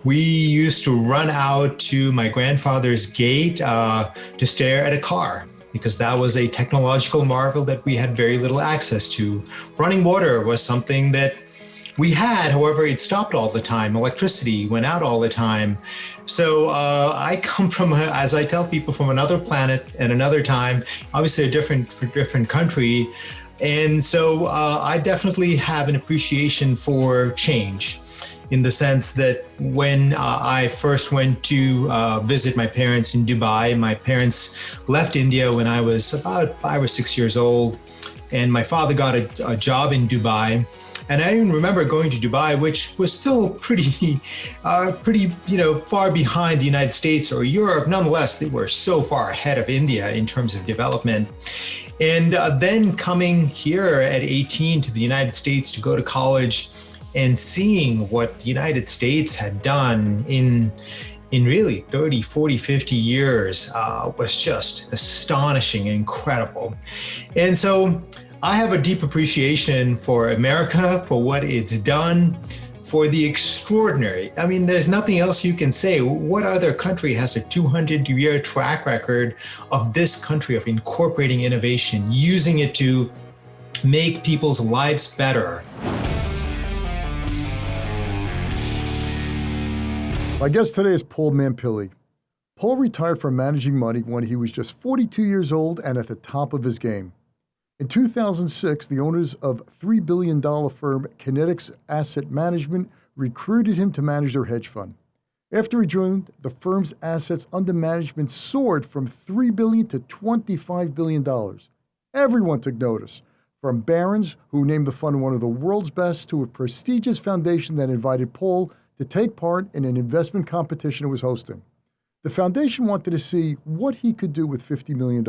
we used to run out to my grandfather's gate to stare at a car, because that was a technological marvel that we had very little access to. Running water was something that we had, however, it stopped all the time. Electricity went out all the time. So I come from, as I tell people, from another planet and another time, obviously a different country. And so I definitely have an appreciation for change, in the sense that when I first went to visit my parents in Dubai, my parents left India when I was about 5 or 6 years old, and my father got a job in Dubai. And I even remember going to Dubai, which was still pretty, far behind the United States or Europe. Nonetheless, they were so far ahead of India in terms of development. And then coming here at 18 to the United States to go to college and seeing what the United States had done in really 30, 40, 50 years was just astonishing and incredible. And so I have a deep appreciation for America, for what it's done, for the extraordinary. I mean, there's nothing else you can say. What other country has a 200-year track record of this country of incorporating innovation, using it to make people's lives better? My guest today is Paul Mampilly. Paul retired from managing money when he was just 42 years old and at the top of his game. In 2006, the owners of $3 billion firm Kinetics Asset Management recruited him to manage their hedge fund. After he joined, the firm's assets under management soared from $3 billion to $25 billion. Everyone took notice, from Barron's, who named the fund one of the world's best, to a prestigious foundation that invited Paul to take part in an investment competition it was hosting. The foundation wanted to see what he could do with $50 million.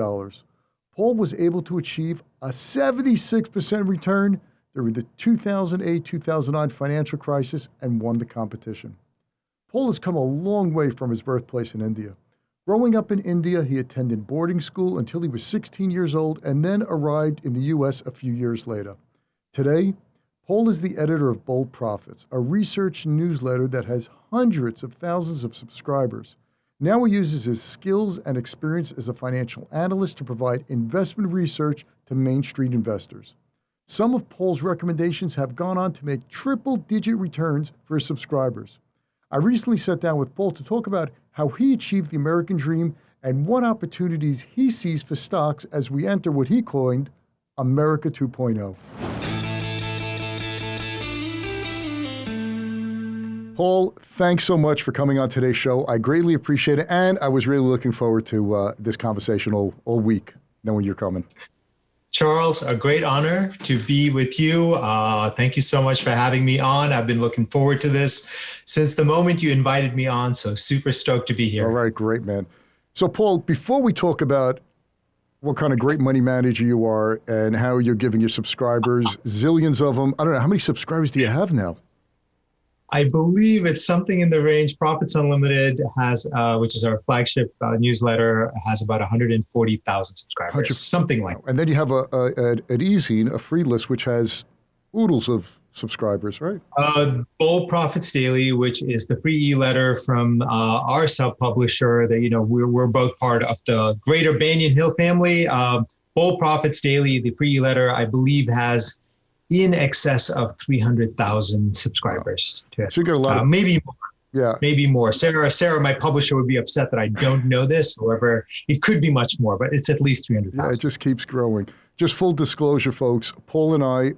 Paul was able to achieve a 76% return during the 2008-2009 financial crisis and won the competition. Paul has come a long way from his birthplace in India. Growing up in India, he attended boarding school until he was 16 years old and then arrived in the U.S. a few years later. Today, Paul is the editor of Boldprofits, a research newsletter that has hundreds of thousands of subscribers. Now he uses his skills and experience as a financial analyst to provide investment research to Main Street investors. Some of Paul's recommendations have gone on to make triple-digit returns for his subscribers. I recently sat down with Paul to talk about how he achieved the American dream and what opportunities he sees for stocks as we enter what he coined America 2.0. Paul, thanks so much for coming on today's show. I greatly appreciate it, and I was really looking forward to this conversation all week, knowing you're coming. Charles, a great honor to be with you. Thank you so much for having me on. I've been looking forward to this since the moment you invited me on, so super stoked to be here. All right, great, man. So, Paul, before we talk about what kind of great money manager you are and how you're giving your subscribers, zillions of them, I don't know, how many subscribers do you have now? I believe it's something in the range. Profits Unlimited has, which is our flagship newsletter, has about 140,000 subscribers, something like that. And then you have an e-zine, a free list, which has oodles of subscribers, right? Boldprofits Daily, which is the free e-letter from our sub-publisher that, we're both part of the greater Banyan Hill family. Boldprofits Daily, the free e-letter, I believe has in excess of 300,000 subscribers to it. So you got a lot of, maybe more. Yeah. Maybe more. Sarah, my publisher, would be upset that I don't know this. However, it could be much more, but it's at least 300,000. Yeah, it just keeps growing. Just full disclosure, folks, Paul and I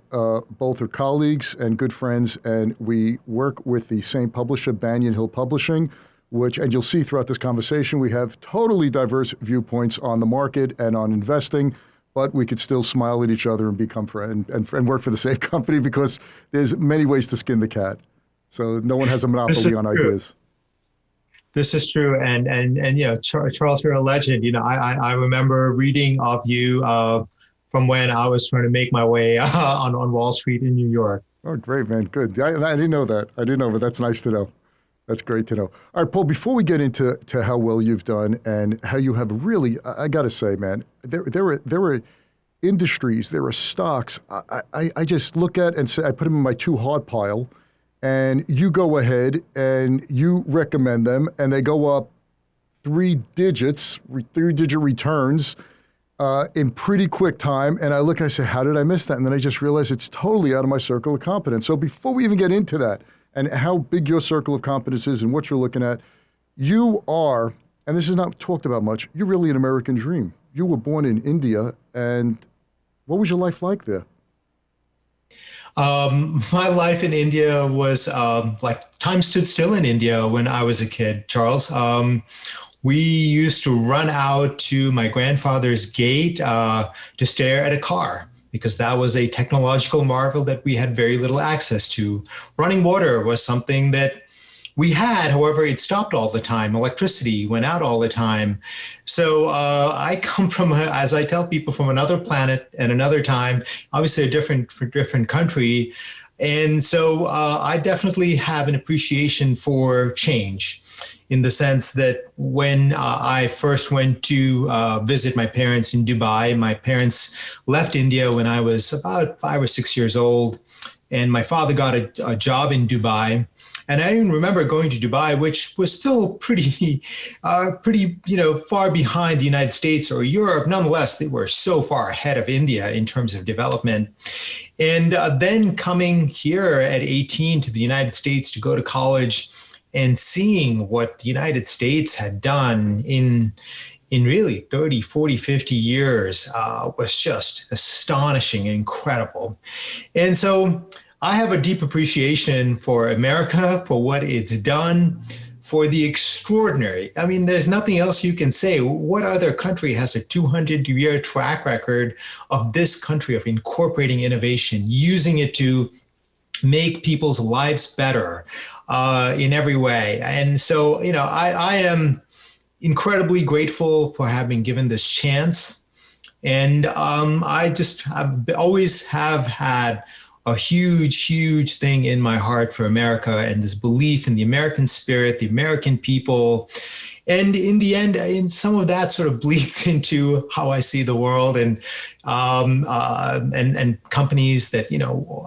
both are colleagues and good friends, and we work with the same publisher, Banyan Hill Publishing, and you'll see throughout this conversation, we have totally diverse viewpoints on the market and on investing, but we could still smile at each other and become friends and work for the same company because there's many ways to skin the cat. So no one has a monopoly on ideas. This is true. And Charles, you're a legend. I remember reading of you from when I was trying to make my way on Wall Street in New York. Oh, great, man. Good. I didn't know that. But that's nice to know. That's great to know. All right, Paul, before we get into how well you've done and how you have really, I got to say, man, there are industries, there are stocks I just look at and say, I put them in my too hard pile, and you go ahead and you recommend them, and they go up three-digit returns in pretty quick time. And I look and I say, how did I miss that? And then I just realize it's totally out of my circle of competence. So before we even get into that and how big your circle of competence is and what you're looking at, you are, and this is not talked about much, you're really an American dream. You were born in India, and what was your life like there? My life in India was like time stood still in India when I was a kid, Charles. We used to run out to my grandfather's gate to stare at a car because that was a technological marvel that we had very little access to. Running water was something that we had, however, it stopped all the time. Electricity went out all the time. So I come from, as I tell people, from another planet and another time, obviously a different country. And so I definitely have an appreciation for change in the sense that when I first went to visit my parents in Dubai, my parents left India when I was about 5 or 6 years old. And my father got a job in Dubai. And I even remember going to Dubai, which was still pretty, far behind the United States or Europe. Nonetheless, they were so far ahead of India in terms of development. And then coming here at 18 to the United States to go to college and seeing what the United States had done in really 30, 40, 50 years was just astonishing and incredible. And so I have a deep appreciation for America, for what it's done, for the extraordinary. I mean, there's nothing else you can say. What other country has a 200-year track record of this country of incorporating innovation, using it to make people's lives better in every way? And so, I am incredibly grateful for having given this chance. And always have had a huge thing in my heart for America and this belief in the American spirit, the American people. And in the end, some of that sort of bleeds into how I see the world and companies that,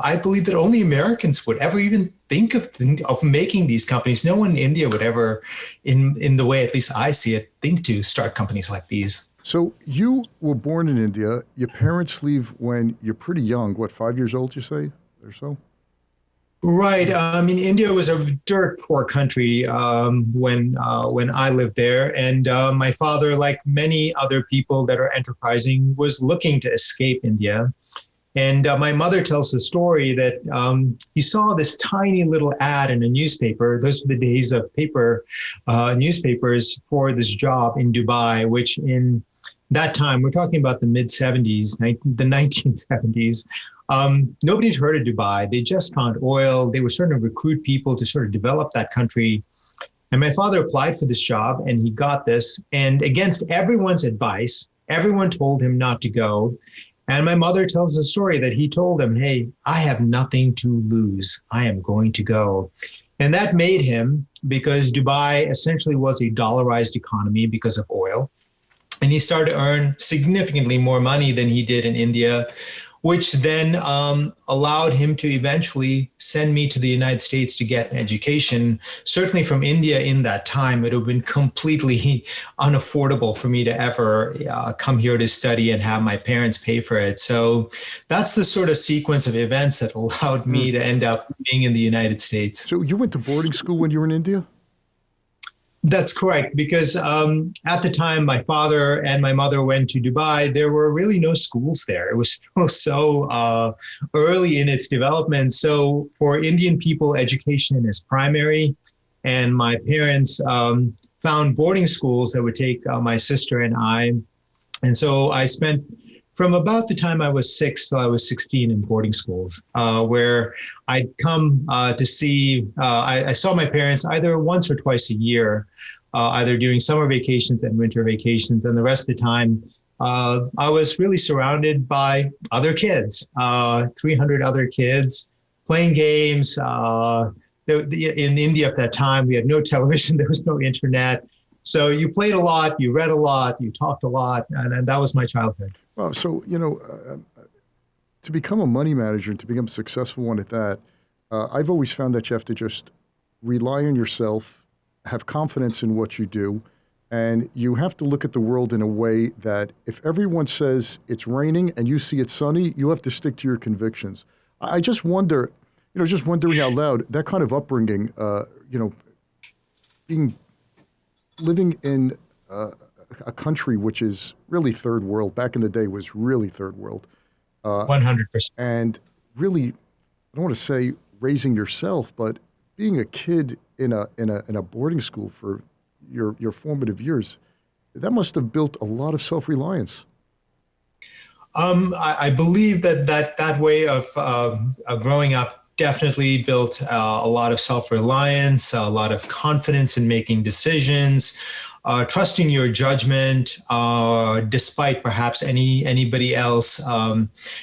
I believe that only Americans would ever even think of making these companies. No one in India would ever, in the way at least I see it, think to start companies like these. So you were born in India. Your parents leave when you're pretty young. What, 5 years old, you say, or so? Right. India was a dirt poor country when I lived there. And my father, like many other people that are enterprising, was looking to escape India. And my mother tells the story that he saw this tiny little ad in a newspaper. Those were the days of paper newspapers for this job in Dubai, which in that time, we're talking about the mid-70s, the 1970s. Nobody had heard of Dubai. They just found oil. They were starting to recruit people to sort of develop that country. And my father applied for this job and he got this. And against everyone's advice, everyone told him not to go. And my mother tells the story that he told them, hey, I have nothing to lose. I am going to go. And that made him, because Dubai essentially was a dollarized economy because of oil. And he started to earn significantly more money than he did in India, which then allowed him to eventually send me to the United States to get an education. Certainly from India in that time, it would have been completely unaffordable for me to ever come here to study and have my parents pay for it. So that's the sort of sequence of events that allowed me to end up being in the United States. So you went to boarding school when you were in India? That's correct, because at the time my father and my mother went to Dubai, there were really no schools there. It was still so early in its development. So for Indian people, education is primary. And my parents found boarding schools that would take my sister and I. And so I spent from about the time I was 6 till I was 16 in boarding schools, where I'd come to see, I saw my parents either once or twice a year, either during summer vacations and winter vacations. And the rest of the time, I was really surrounded by other kids, 300 other kids playing games. In India at that time, we had no television, there was no internet. So you played a lot, you read a lot, you talked a lot, and that was my childhood. Wow. So, to become a money manager and to become a successful one at that, I've always found that you have to just rely on yourself, have confidence in what you do, and you have to look at the world in a way that if everyone says it's raining and you see it's sunny, you have to stick to your convictions. I just wonder, just wondering out loud, that kind of upbringing, living in a country which is really third world, back in the day was really third world, 100%. and really, I don't want to say raising yourself, but being a kid in a boarding school for your formative years, that must have built a lot of self-reliance. I believe that way of growing up definitely built a lot of self-reliance, a lot of confidence in making decisions, trusting your judgment, despite perhaps anybody else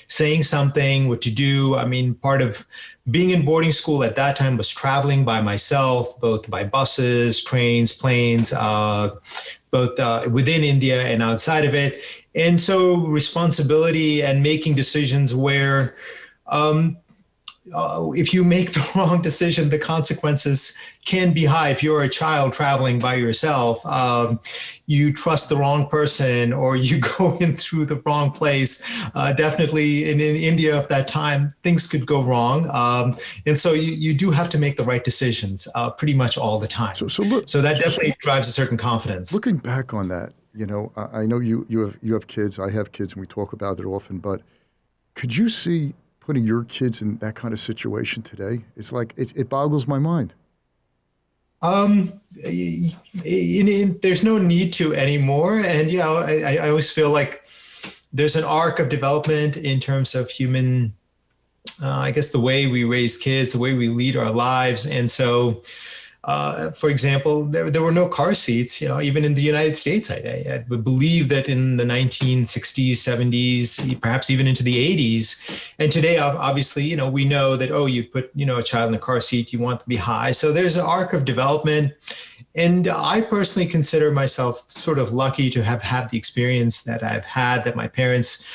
saying something, what to do. I mean, part of being in boarding school at that time was traveling by myself, both by buses, trains, planes, both within India and outside of it. And so responsibility and making decisions where if you make the wrong decision, the consequences can be high. If you're a child traveling by yourself, you trust the wrong person or you go in through the wrong place. Definitely in India at that time, things could go wrong. And so you do have to make the right decisions pretty much all the time. So that definitely drives a certain confidence. Looking back on that, I know you have kids, I have kids, and we talk about it often, but could you see putting your kids in that kind of situation today? It's like, it boggles my mind. There's no need to anymore. And, I always feel like there's an arc of development in terms of human, I guess, the way we raise kids, the way we lead our lives. And so, for example, there were no car seats, even in the United States. I would believe that in the 1960s, 70s, perhaps even into the 80s. And today, obviously, we know that, you put, a child in a car seat, you want to be high. So there's an arc of development. And I personally consider myself sort of lucky to have had the experience that I've had, that my parents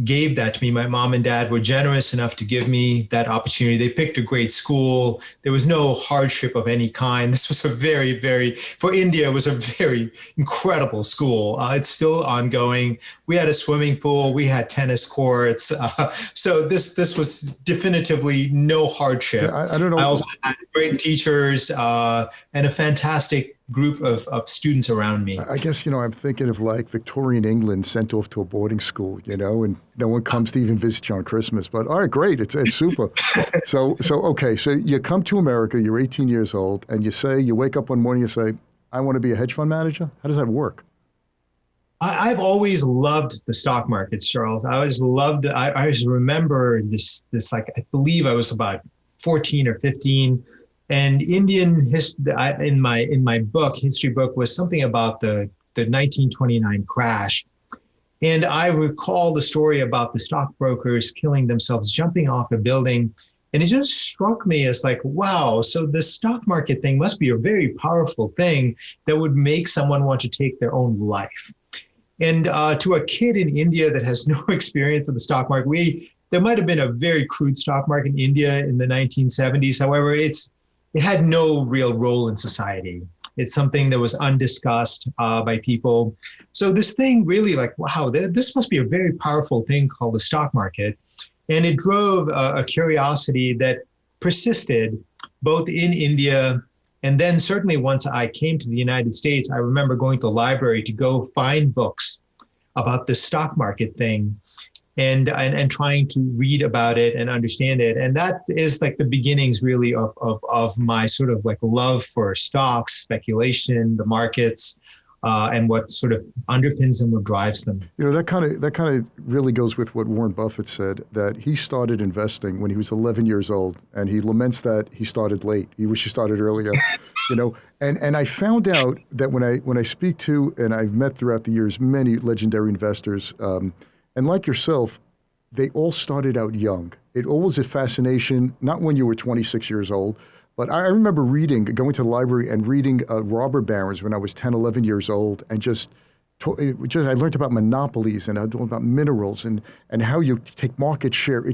gave that to me. My mom and dad were generous enough to give me that opportunity. They picked a great school. There was no hardship of any kind. This was for India, it was a very incredible school. It's still ongoing. We had a swimming pool. We had tennis courts. So this was definitively no hardship. Yeah, I don't know. I also had great teachers and a fantastic group of students around me. I guess, I'm thinking of like Victorian England sent off to a boarding school, and no one comes to even visit you on Christmas. But all right, great. It's super. So you come to America, you're 18 years old, and you wake up one morning, you say, I want to be a hedge fund manager. How does that work? I've always loved the stock markets, Charles. I always loved, I always remember this, like, I believe I was about 14 or 15. And Indian history, in my book, history book, was something about the 1929 crash. And I recall the story about the stockbrokers killing themselves, jumping off a building. And it just struck me as like, wow, so the stock market thing must be a very powerful thing that would make someone want to take their own life. And to a kid in India that has no experience in the stock market, there might have been a very crude stock market in India in the 1970s. However, it had no real role in society. It's something that was undiscussed by people. So this thing really like, wow, this must be a very powerful thing called the stock market. And it drove a curiosity that persisted both in India and then certainly once I came to the United States. I remember going to the library to go find books about the stock market thing and trying to read about it and understand it. And that is like the beginnings really of my sort of like love for stocks, speculation, the markets, and what sort of underpins them, what drives them. That kind of really goes with what Warren Buffett said, that he started investing when he was 11 years old, and he laments that he started late. He wished he started earlier. And I found out that when I speak to, and I've met throughout the years, many legendary investors, and like yourself, they all started out young. It always a fascination, not when you were 26 years old, but I remember going to the library and reading robber barons when I was 10, 11 years old, and I learned about monopolies and I learned about minerals and how you take market share.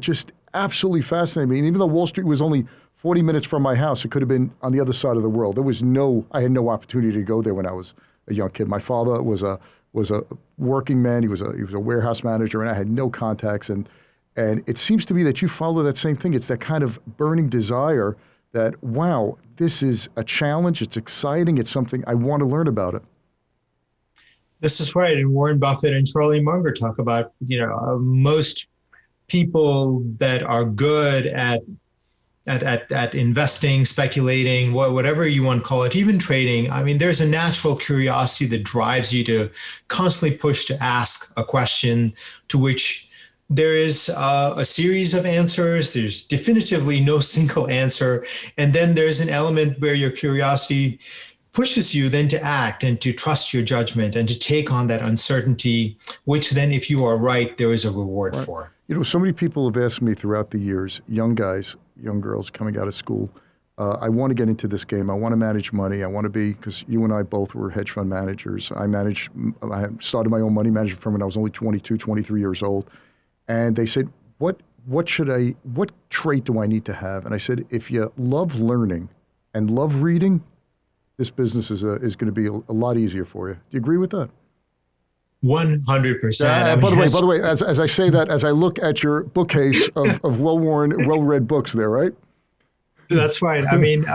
absolutely fascinated me. And even though Wall Street was only 40 minutes from my house, it could have been on the other side of the world. I had no opportunity to go there when I was a young kid. My father was a working man. He was a warehouse manager, and I had no contacts. And it seems to me that you follow that same thing. It's that kind of burning desire that, wow, this is a challenge. It's exciting. It's something I want to learn about it. This is right. And Warren Buffett and Charlie Munger talk about, most people that are good at investing, speculating, whatever you want to call it, even trading. I mean, there's a natural curiosity that drives you to constantly push to ask a question to which there is a series of answers. There's definitively no single answer. And then there's an element where your curiosity pushes you then to act and to trust your judgment and to take on that uncertainty, which then, if you are right, there is a reward for. So many people have asked me throughout the years, young guys, young girls coming out of school, I want to get into this game. I want to manage money. I want to be, because you and I both were hedge fund managers. I started my own money management firm when I was only 22, 23 years old. And they said, what trait do I need to have? And I said, if you love learning and love reading, this business is going to be a lot easier for you. Do you agree with that? 100%. By the way, as I say that, as I look at your bookcase of well-worn, well-read books there, right? That's right. I mean,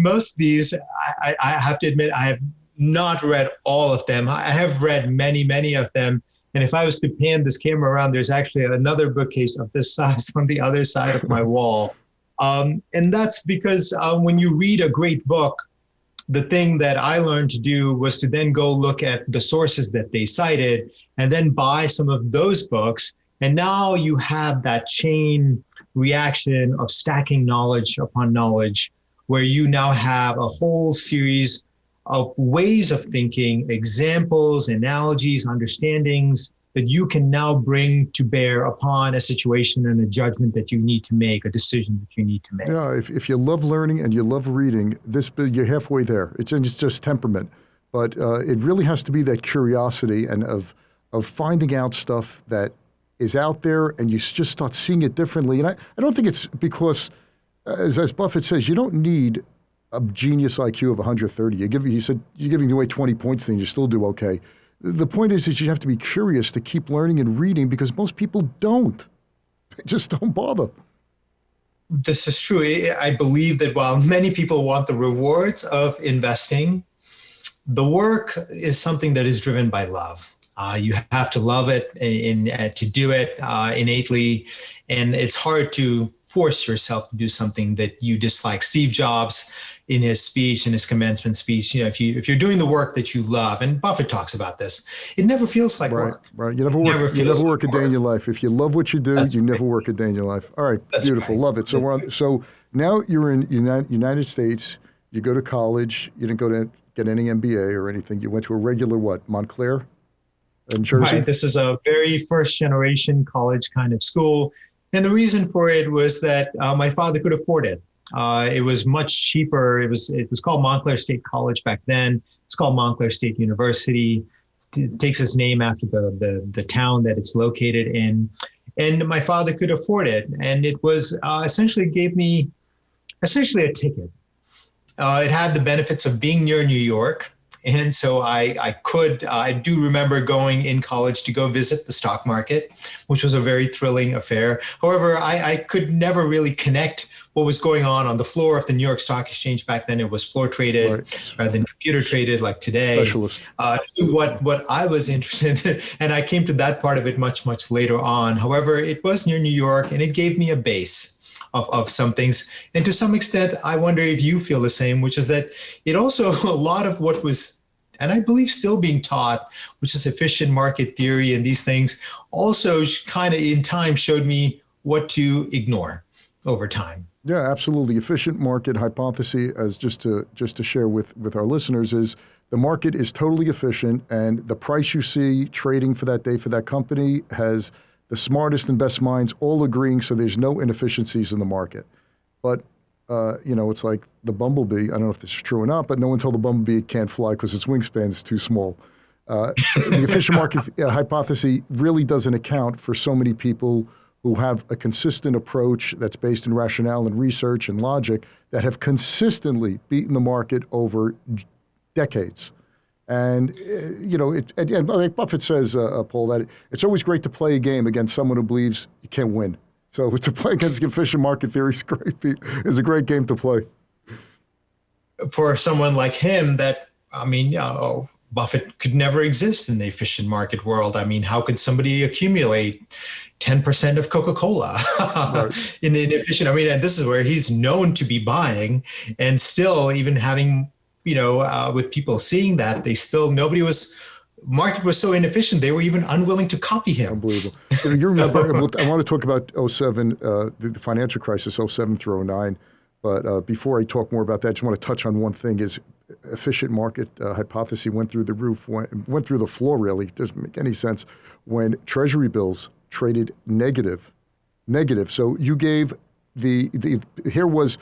most of these, I have to admit, I have not read all of them. I have read many, many of them. And if I was to pan this camera around, there's actually another bookcase of this size on the other side of my wall. And that's because when you read a great book, the thing that I learned to do was to then go look at the sources that they cited and then buy some of those books. And now you have that chain reaction of stacking knowledge upon knowledge, where you now have a whole series of ways of thinking, examples, analogies, understandings that you can now bring to bear upon a situation and a judgment that you need to make, a decision that you need to make. Yeah, if you love learning and you love reading, you're halfway there. It's just temperament. But it really has to be that curiosity and of finding out stuff that is out there, and you just start seeing it differently. And I don't think it's because, as Buffett says, you don't need a genius IQ of 130. He said you're giving away 20 points, then you still do okay. The point is that you have to be curious to keep learning and reading, because most people don't. They just don't bother. This is true. I believe that while many people want the rewards of investing, the work is something that is driven by love. You have to love it to do it innately. And it's hard to force yourself to do something that you dislike. Steve Jobs, in his commencement speech, if you're doing the work that you love, and Buffett talks about this, it never feels like work. Right. You never work a day in your life. If you love what you do, you never work a day in your life. All right. That's beautiful. Right. Love it. So now you're in United States. You go to college. You didn't go to get any MBA or anything. You went to a regular Montclair in Jersey? Right. This is a very first generation college kind of school. And the reason for it was that my father could afford it. It was much cheaper. It was called Montclair State College back then. It's called Montclair State University. It takes its name after the town that it's located in. And my father could afford it. And it was essentially gave me a ticket. It had the benefits of being near New York. And so I do remember going in college to go visit the stock market, which was a very thrilling affair. However, I could never really connect what was going on the floor of the New York Stock Exchange. Back then it was floor traded rather than computer traded like today. Specialist. To what I was interested in, and I came to that part of it much, much later on. However, it was near New York and it gave me a base of some things. And to some extent, I wonder if you feel the same, which is that it also, a lot of what was, and I believe still being taught, which is efficient market theory and these things, also kind of in time showed me what to ignore over time. Yeah, absolutely. Efficient market hypothesis, as just to share with our listeners, is the market is totally efficient, and the price you see trading for that day for that company has the smartest and best minds all agreeing, so there's no inefficiencies in the market. But, it's like the bumblebee. I don't know if this is true or not, but no one told the bumblebee it can't fly because its wingspan is too small. The efficient market hypothesis really doesn't account for so many people who have a consistent approach that's based in rationale and research and logic that have consistently beaten the market over decades. And, and like Buffett says, Paul, that it's always great to play a game against someone who believes you can't win. So to play against the efficient market theory is a great game to play. For someone like him, Buffett could never exist in the efficient market world. I mean, how could somebody accumulate 10% of Coca-Cola right. in efficient? I mean, and this is where he's known to be buying, and still even having, with people seeing that, market was so inefficient, they were even unwilling to copy him. Unbelievable. You remember, I want to talk about 07, the financial crisis, 07 through 09. But before I talk more about that, I just want to touch on one thing is efficient market hypothesis went through the roof, went through the floor, really. It doesn't make any sense when Treasury bills traded negative. So you gave here was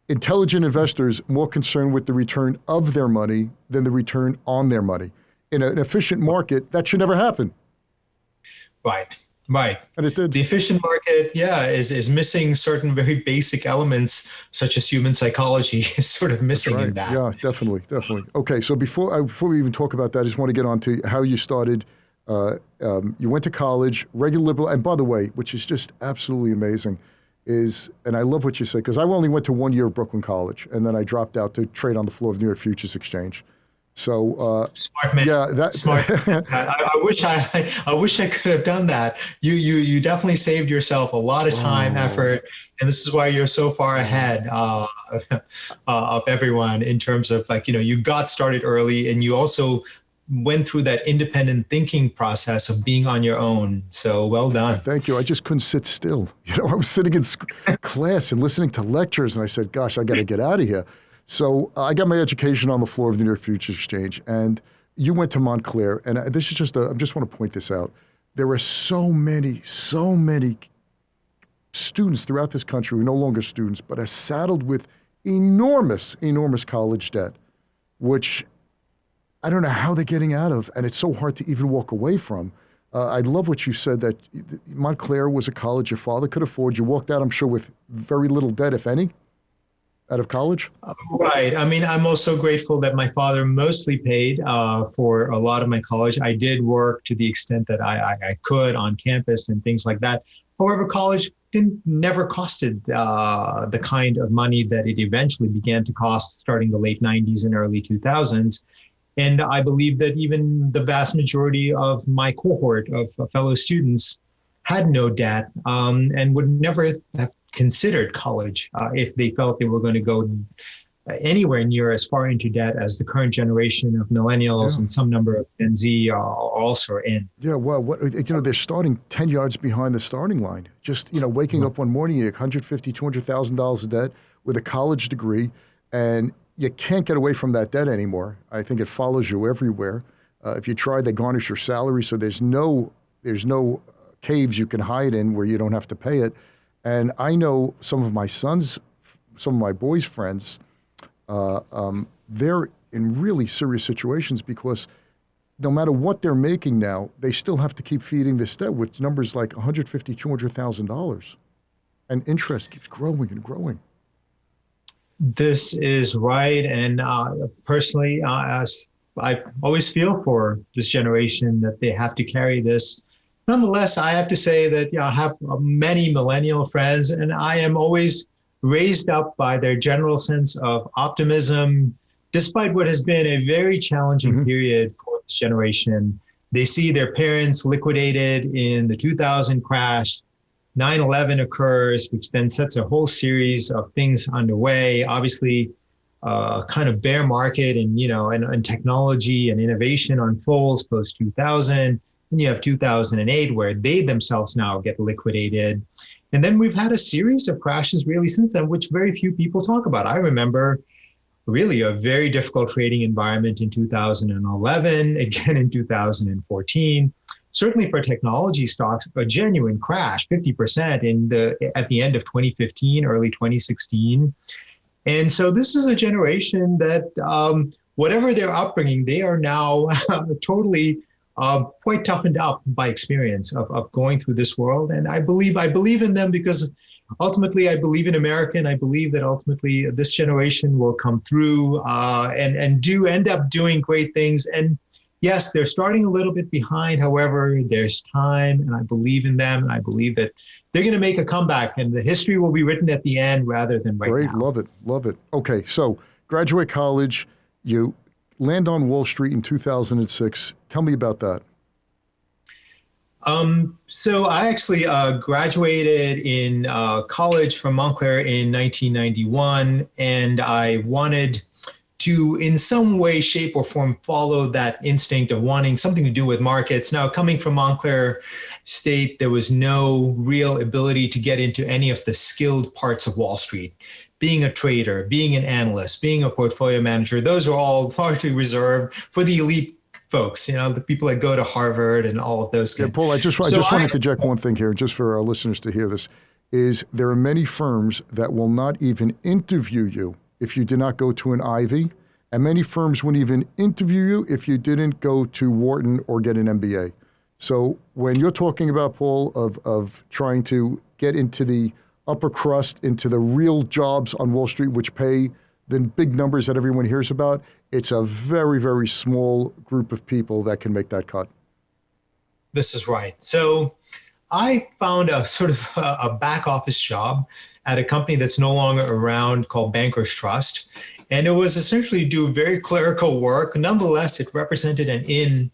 intelligent investors more concerned with the return of their money than the return on their money. In an efficient market, that should never happen. Right. And it did. The efficient market, is missing certain very basic elements, such as human psychology, is sort of missing in that. Yeah, definitely. Okay, so before we even talk about that, I just want to get on to how you started. You went to college, regular liberal, and by the way, which is just absolutely amazing, and I love what you said, because I only went to 1 year of Brooklyn College, and then I dropped out to trade on the floor of New York Futures Exchange. So smart man. Yeah, smart. I wish I could have done that. You definitely saved yourself a lot of time, effort, and this is why you're so far ahead of everyone in terms of you got started early, and you also went through that independent thinking process of being on your own. So well done. Thank you. I just couldn't sit still. I was sitting in class and listening to lectures, and I said, "Gosh, I got to get out of here." So I got my education on the floor of the New York Futures Exchange, and you went to Montclair, and this is I just want to point this out. There are so many students throughout this country who are no longer students, but are saddled with enormous college debt, which I don't know how they're getting out of, and it's so hard to even walk away from. I love what you said, that Montclair was a college your father could afford. You walked out, I'm sure, with very little debt, if any, out of college? Right. I mean, I'm also grateful that my father mostly paid for a lot of my college. I did work to the extent that I could on campus and things like that. However, college never costed the kind of money that it eventually began to cost starting the late 90s and early 2000s. And I believe that even the vast majority of my cohort of fellow students had no debt and would never have considered college if they felt they were going to go anywhere near as far into debt as the current generation of millennials and some number of Gen Z are also in. Yeah, well, they're starting 10 yards behind the starting line. Just, waking up one morning, you have $150,000, $200,000 of debt with a college degree, and you can't get away from that debt anymore. I think it follows you everywhere. If you try, they garnish your salary, so there's no caves you can hide in where you don't have to pay it. And I know some of my boys' friends, they're in really serious situations because no matter what they're making now, they still have to keep feeding this debt with numbers like $150,000, $200,000. And interest keeps growing and growing. This is right. And personally, I always feel for this generation that they have to carry this. Nonetheless, I have to say that I have many millennial friends, and I am always raised up by their general sense of optimism, despite what has been a very challenging period for this generation. They see their parents liquidated in the 2000 crash. 9/11 occurs, which then sets a whole series of things underway. Obviously, kind of bear market and technology and innovation unfolds post 2000. And you have 2008, where they themselves now get liquidated. And then we've had a series of crashes really since then, which very few people talk about. I remember really a very difficult trading environment in 2011, again in 2014. Certainly for technology stocks, a genuine crash, 50% at the end of 2015, early 2016. And so this is a generation that whatever their upbringing, they are now totally quite toughened up by experience of going through this world. And I believe in them because ultimately I believe in America, and I believe that ultimately this generation will come through and do end up doing great things. And yes, they're starting a little bit behind. However, there's time, and I believe in them. And I believe that they're going to make a comeback, and the history will be written at the end rather than right Great, now. love it, love it. Okay, so graduate college, you land on Wall Street in 2006. Tell me about that. So I actually graduated in college from Montclair in 1991, and I wanted to, in some way, shape, or form, follow that instinct of wanting something to do with markets. Now, coming from Montclair State, there was no real ability to get into any of the skilled parts of Wall Street. Being a trader, being an analyst, being a portfolio manager, those are all largely reserved for the elite folks, the people that go to Harvard and all of those Yeah, kinds. Paul, I just want to interject one thing here, just for our listeners to hear this, is there are many firms that will not even interview you if you did not go to an Ivy, and many firms wouldn't even interview you if you didn't go to Wharton or get an MBA. So when you're talking about, Paul, of trying to get into the upper crust, into the real jobs on Wall Street, which pay the big numbers that everyone hears about, it's a very, very small group of people that can make that cut. This is right. So I found a sort of a back office job at a company that's no longer around called Bankers Trust. And it was essentially do very clerical work. Nonetheless, it represented an in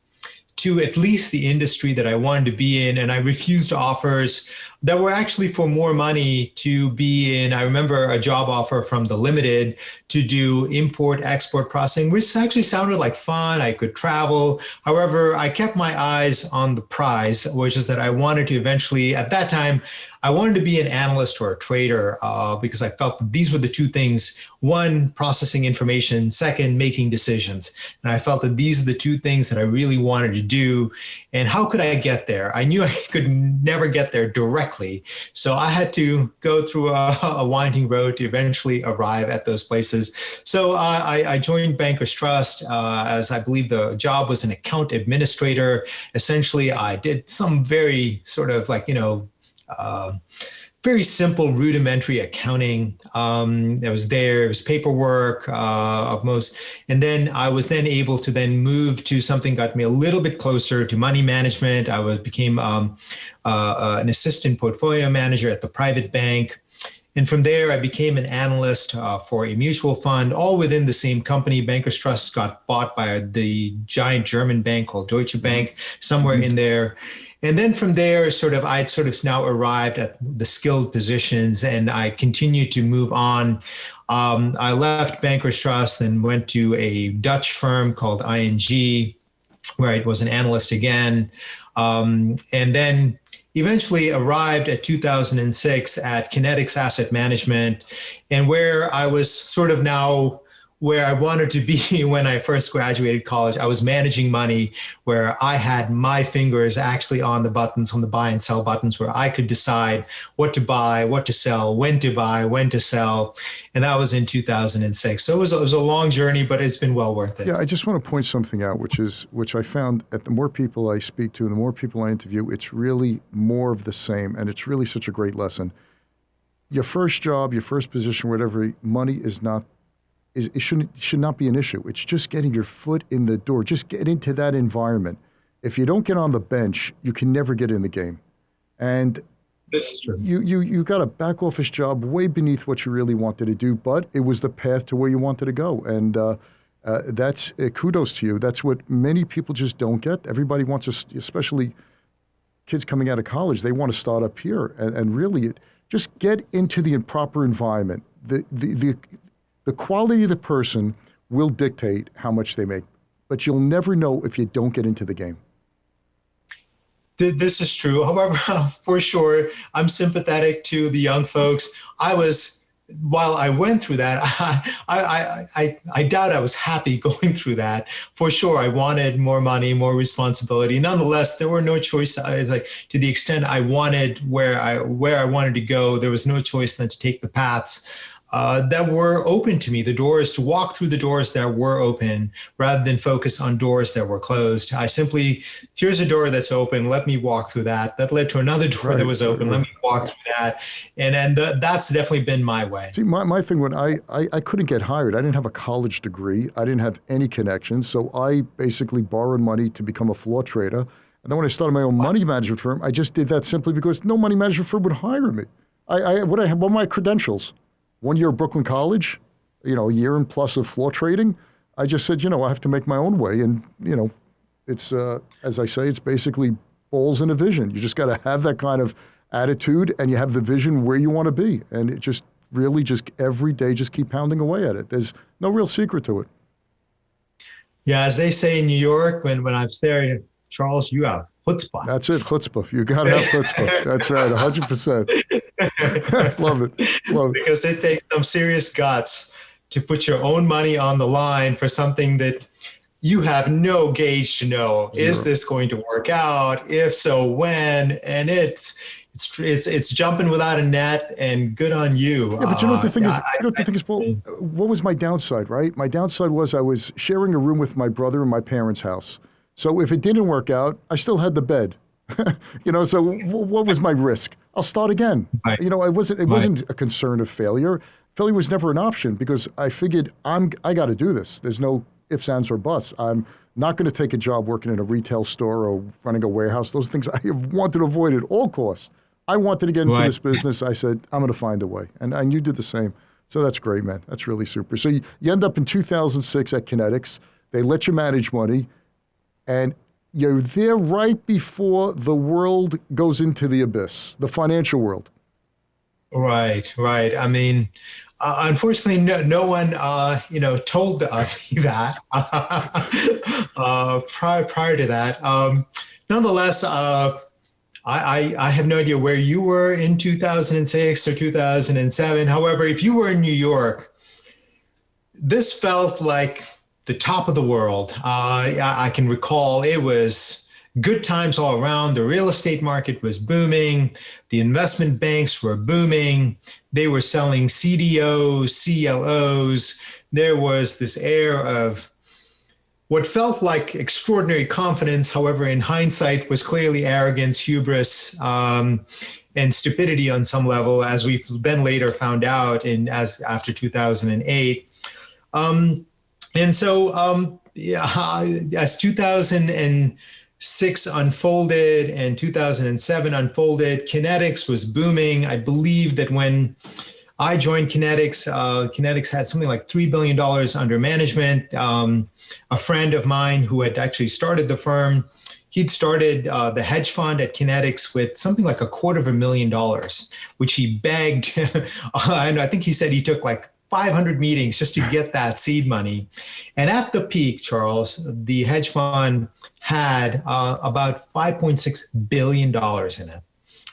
to at least the industry that I wanted to be in. And I refused offers that were actually for more money to be in. I remember a job offer from the Limited to do import-export processing, which actually sounded like fun. I could travel. However, I kept my eyes on the prize, which is that I wanted to eventually, at that time, I wanted to be an analyst or a trader because I felt that these were the two things. One, processing information. Second, making decisions. And I felt that these are the two things that I really wanted to do. And how could I get there? I knew I could never get there directly. So I had to go through a winding road to eventually arrive at those places. So I joined Bankers Trust as I believe the job was an account administrator. Essentially, I did some very sort of very simple rudimentary accounting. It was paperwork of most, and then I was then able to then move to something got me a little bit closer to money management. Became an assistant portfolio manager at the private bank. And from there, I became an analyst for a mutual fund, all within the same company. Bankers Trust got bought by the giant German bank called Deutsche Bank, somewhere in there. And then from there, I'd now arrived at the skilled positions, and I continued to move on. I left Bankers Trust and went to a Dutch firm called ING, where I was an analyst again. And then eventually arrived at 2006 at Kinetics Asset Management, and where I was sort of now where I wanted to be when I first graduated college. I was managing money where I had my fingers actually on the buttons, on the buy and sell buttons, where I could decide what to buy, what to sell, when to buy, when to sell. And that was in 2006. So it was a long journey, but it's been well worth it. Yeah, I just want to point something out, which I found at the more people I speak to and the more people I interview, it's really more of the same. And it's really such a great lesson. Your first job, your first position, whatever, money it should not be an issue. It's just getting your foot in the door. Just get into that environment. If you don't get on the bench, you can never get in the game. And That's true. You got a back office job way beneath what you really wanted to do, but it was the path to where you wanted to go. And that's kudos to you. That's what many people just don't get. Everybody wants to, especially kids coming out of college, they want to start up here. And really, just get into the proper environment. The quality of the person will dictate how much they make, but you'll never know if you don't get into the game. This is true. However, for sure, I'm sympathetic to the young folks. While I went through that, I doubt I was happy going through that. For sure, I wanted more money, more responsibility. Nonetheless, there were no choice. It's like, to the extent I wanted where I wanted to go, there was no choice than to take the paths that were open to me, the doors to walk through the doors that were open rather than focus on doors that were closed. I simply, here's a door that's open. Let me walk through that. That led to another door that was open. Let me walk through that. And that's definitely been my way. See, my thing when I couldn't get hired. I didn't have a college degree. I didn't have any connections. So I basically borrowed money to become a floor trader. And then when I started my own money management firm, I just did that simply because no money management firm would hire me. What were my credentials? 1 year at Brooklyn College, a year and plus of floor trading. I just said, I have to make my own way. And, it's, as I say, it's basically balls and a vision. You just got to have that kind of attitude and you have the vision where you want to be. And it just really just every day, just keep pounding away at it. There's no real secret to it. Yeah, as they say in New York, when I'm there, Charles, you have chutzpah. That's it, chutzpah. You got to have chutzpah. That's right, 100%. Love it. Because it takes some serious guts to put your own money on the line for something that you have no gauge to know. Zero. Is this going to work out? If so, when? And it's jumping without a net, and good on you. Yeah, but the thing is, Paul, what was my downside, right? My downside was I was sharing a room with my brother in my parents' house. So if it didn't work out, I still had the bed. So what was my risk? I'll start again. Right. It wasn't a concern of failure. Failure was never an option because I figured I got to do this. There's no ifs, ands, or buts. I'm not going to take a job working in a retail store or running a warehouse. Those things I have wanted to avoid at all costs. I wanted to get into this business. I said, I'm going to find a way. And you did the same. So that's great, man. That's really super. So you end up in 2006 at Kinetics. They let you manage money. And you're there right before the world goes into the abyss, the financial world. Right. I mean, unfortunately, no one, told me that prior to that. Nonetheless, I have no idea where you were in 2006 or 2007. However, if you were in New York, this felt like the top of the world. I can recall it was good times all around. The real estate market was booming. The investment banks were booming. They were selling CDOs, CLOs. There was this air of what felt like extraordinary confidence. However, in hindsight, was clearly arrogance, hubris, and stupidity on some level, as we've then later found out after 2008. And so, as 2006 unfolded and 2007 unfolded, Kinetics was booming. I believe that when I joined Kinetics, Kinetics had something like $3 billion under management. A friend of mine who had actually started the firm, he'd started the hedge fund at Kinetics with something like $250,000, which he begged. And I think he said he took like 500 meetings just to get that seed money. And at the peak, Charles, the hedge fund had about $5.6 billion in it,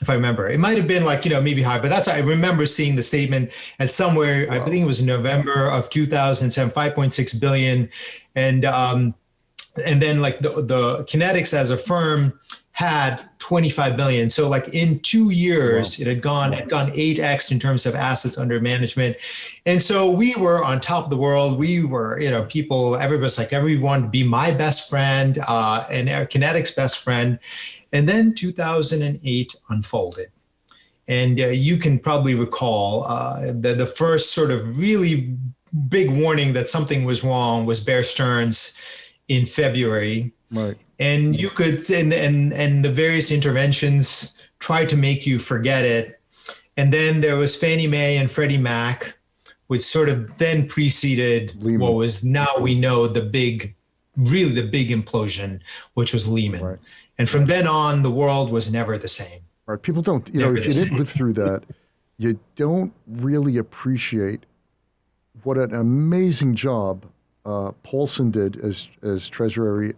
if I remember. It might have been like, maybe higher, but I remember seeing the statement at somewhere, wow. I think it was November of 2007, 5.6 billion. And then like the Kinetics as a firm had 25 billion. So like in 2 years, wow. it had gone 8x in terms of assets under management. And so we were on top of the world. We were, everybody's like, everyone be my best friend and Kinetics' best friend. And then 2008 unfolded. And you can probably recall the first sort of really big warning that something was wrong was Bear Stearns in February. Right. And you could, and the various interventions tried to make you forget it. And then there was Fannie Mae and Freddie Mac, which sort of then preceded Lehman. What was now we know the big implosion, which was Lehman. Right. And from then on, the world was never the same. Right. People don't, if you didn't live through that, you don't really appreciate what an amazing job Paulson did as Secretary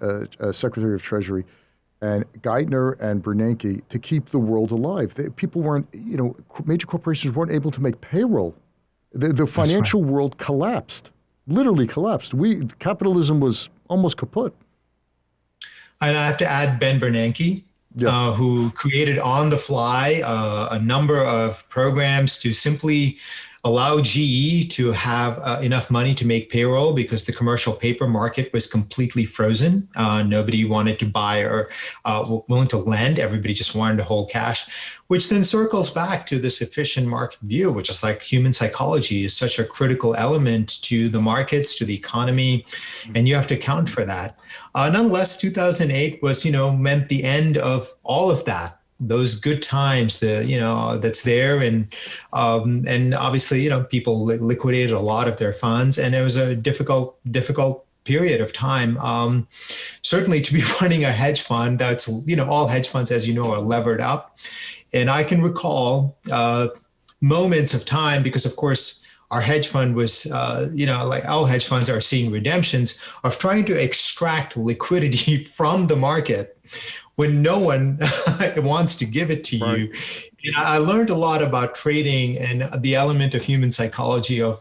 of Treasury, and Geithner and Bernanke to keep the world alive. People weren't, major corporations weren't able to make payroll. The financial world collapsed, literally collapsed. Capitalism was almost kaput. And I have to add Ben Bernanke, who created on the fly a number of programs to simply allow GE to have enough money to make payroll because the commercial paper market was completely frozen. Nobody wanted to buy or willing to lend. Everybody just wanted to hold cash, which then circles back to this efficient market view, which is like human psychology is such a critical element to the markets, to the economy, and you have to account for that. Nonetheless, 2008 was, meant the end of all of that. Those good times, that's there, and obviously, people liquidated a lot of their funds, and it was a difficult period of time. Certainly, to be running a hedge fund, that's all hedge funds, as you know, are levered up, and I can recall moments of time because, of course, our hedge fund was, like all hedge funds are seeing redemptions of trying to extract liquidity from the market when no one wants to give it to you. And I learned a lot about trading and the element of human psychology of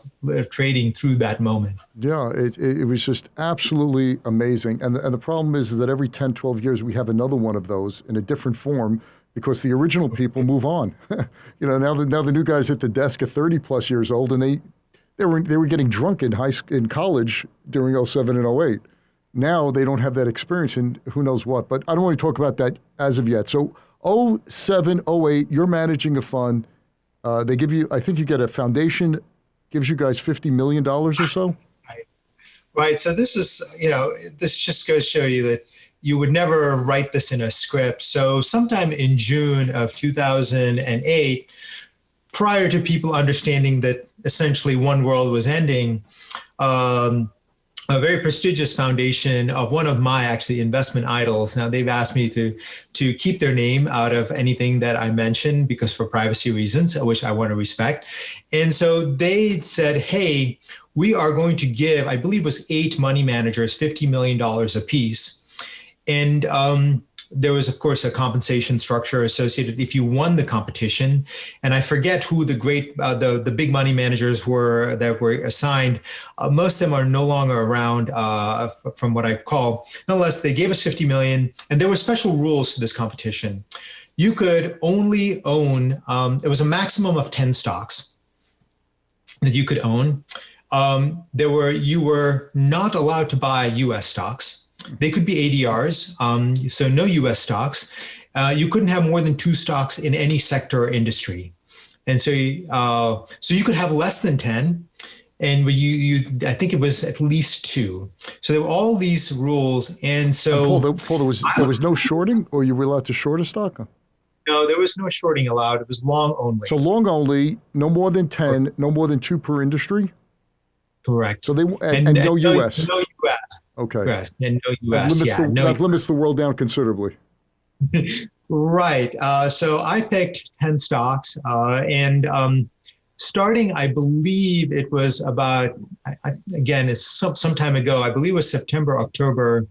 trading through that moment. Yeah, it was just absolutely amazing. And the problem is that every 10, 12 years, we have another one of those in a different form because the original people move on. Now the new guys at the desk are 30 plus years old, and they were getting drunk in college during 07 and 08. Now they don't have that experience and who knows what. But I don't want to talk about that as of yet. So 07, 08, you're managing a fund. They give you, I think you get a foundation, gives you guys $50 million or so? Right. So this is, this just goes to show you that you would never write this in a script. So sometime in June of 2008, prior to people understanding that essentially one world was ending, a very prestigious foundation of one of my actually investment idols. Now they've asked me to keep their name out of anything that I mention because for privacy reasons, which I want to respect. And so they said, hey, we are going to give, I believe it was 8 money managers, $50 million apiece. And there was, of course, a compensation structure associated if you won the competition. And I forget who the great, the big money managers were that were assigned. Most of them are no longer around from what I recall. Nonetheless, they gave us 50 million and there were special rules to this competition. You could only own, it was a maximum of 10 stocks that you could own. You were not allowed to buy US stocks. They could be ADRs, so no U.S. stocks. You couldn't have more than 2 stocks in any sector or industry, and so you could have less than 10, and I think it was at least 2. So there were all these rules, and so Paul, there was no shorting, or you were allowed to short a stock? No, there was no shorting allowed. It was long only. So long only, no more than 10, no more than 2 per industry. Correct. So and no U.S. No U.S. Okay. Correct. And no U.S. That limits the world down considerably. Right. So I picked 10 stocks, and starting, I believe it was about, again, it's some time ago. I believe it was September, October,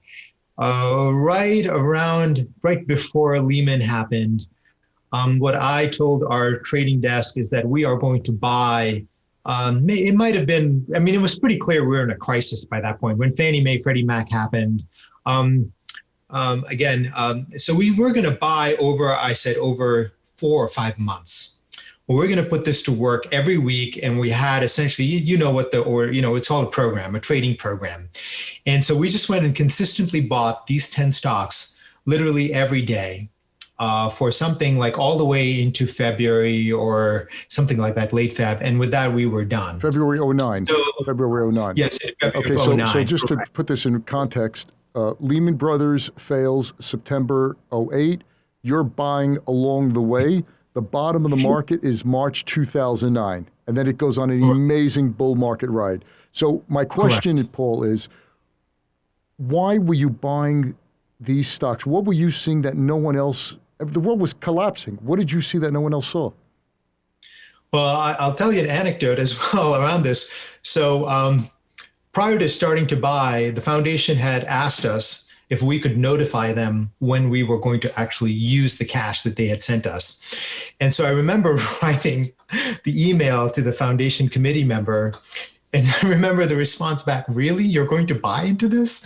right before Lehman happened. What I told our trading desk is that we are going to buy. It might have been, it was pretty clear we were in a crisis by that point when Fannie Mae, Freddie Mac happened. So we were going to buy over 4 or 5 months. Well, we're going to put this to work every week. And we had essentially, it's called a program, a trading program. And so we just went and consistently bought these 10 stocks literally every day. For something like all the way into February or something like that, late Feb. And with that, we were done. February 09. February 09. Yes. February okay, 09. So just to put this in context, Lehman Brothers fails September 08. You're buying along the way. The bottom of the market is March 2009. And then it goes on an amazing bull market ride. So my question, Paul, is why were you buying these stocks? What were you seeing that no one else? The world was collapsing. What did you see that no one else saw? Well, I'll tell you an anecdote as well around this. So prior to starting to buy, the foundation had asked us if we could notify them when we were going to actually use the cash that they had sent us. And so I remember writing the email to the foundation committee member And I remember the response back, really? You're going to buy into this?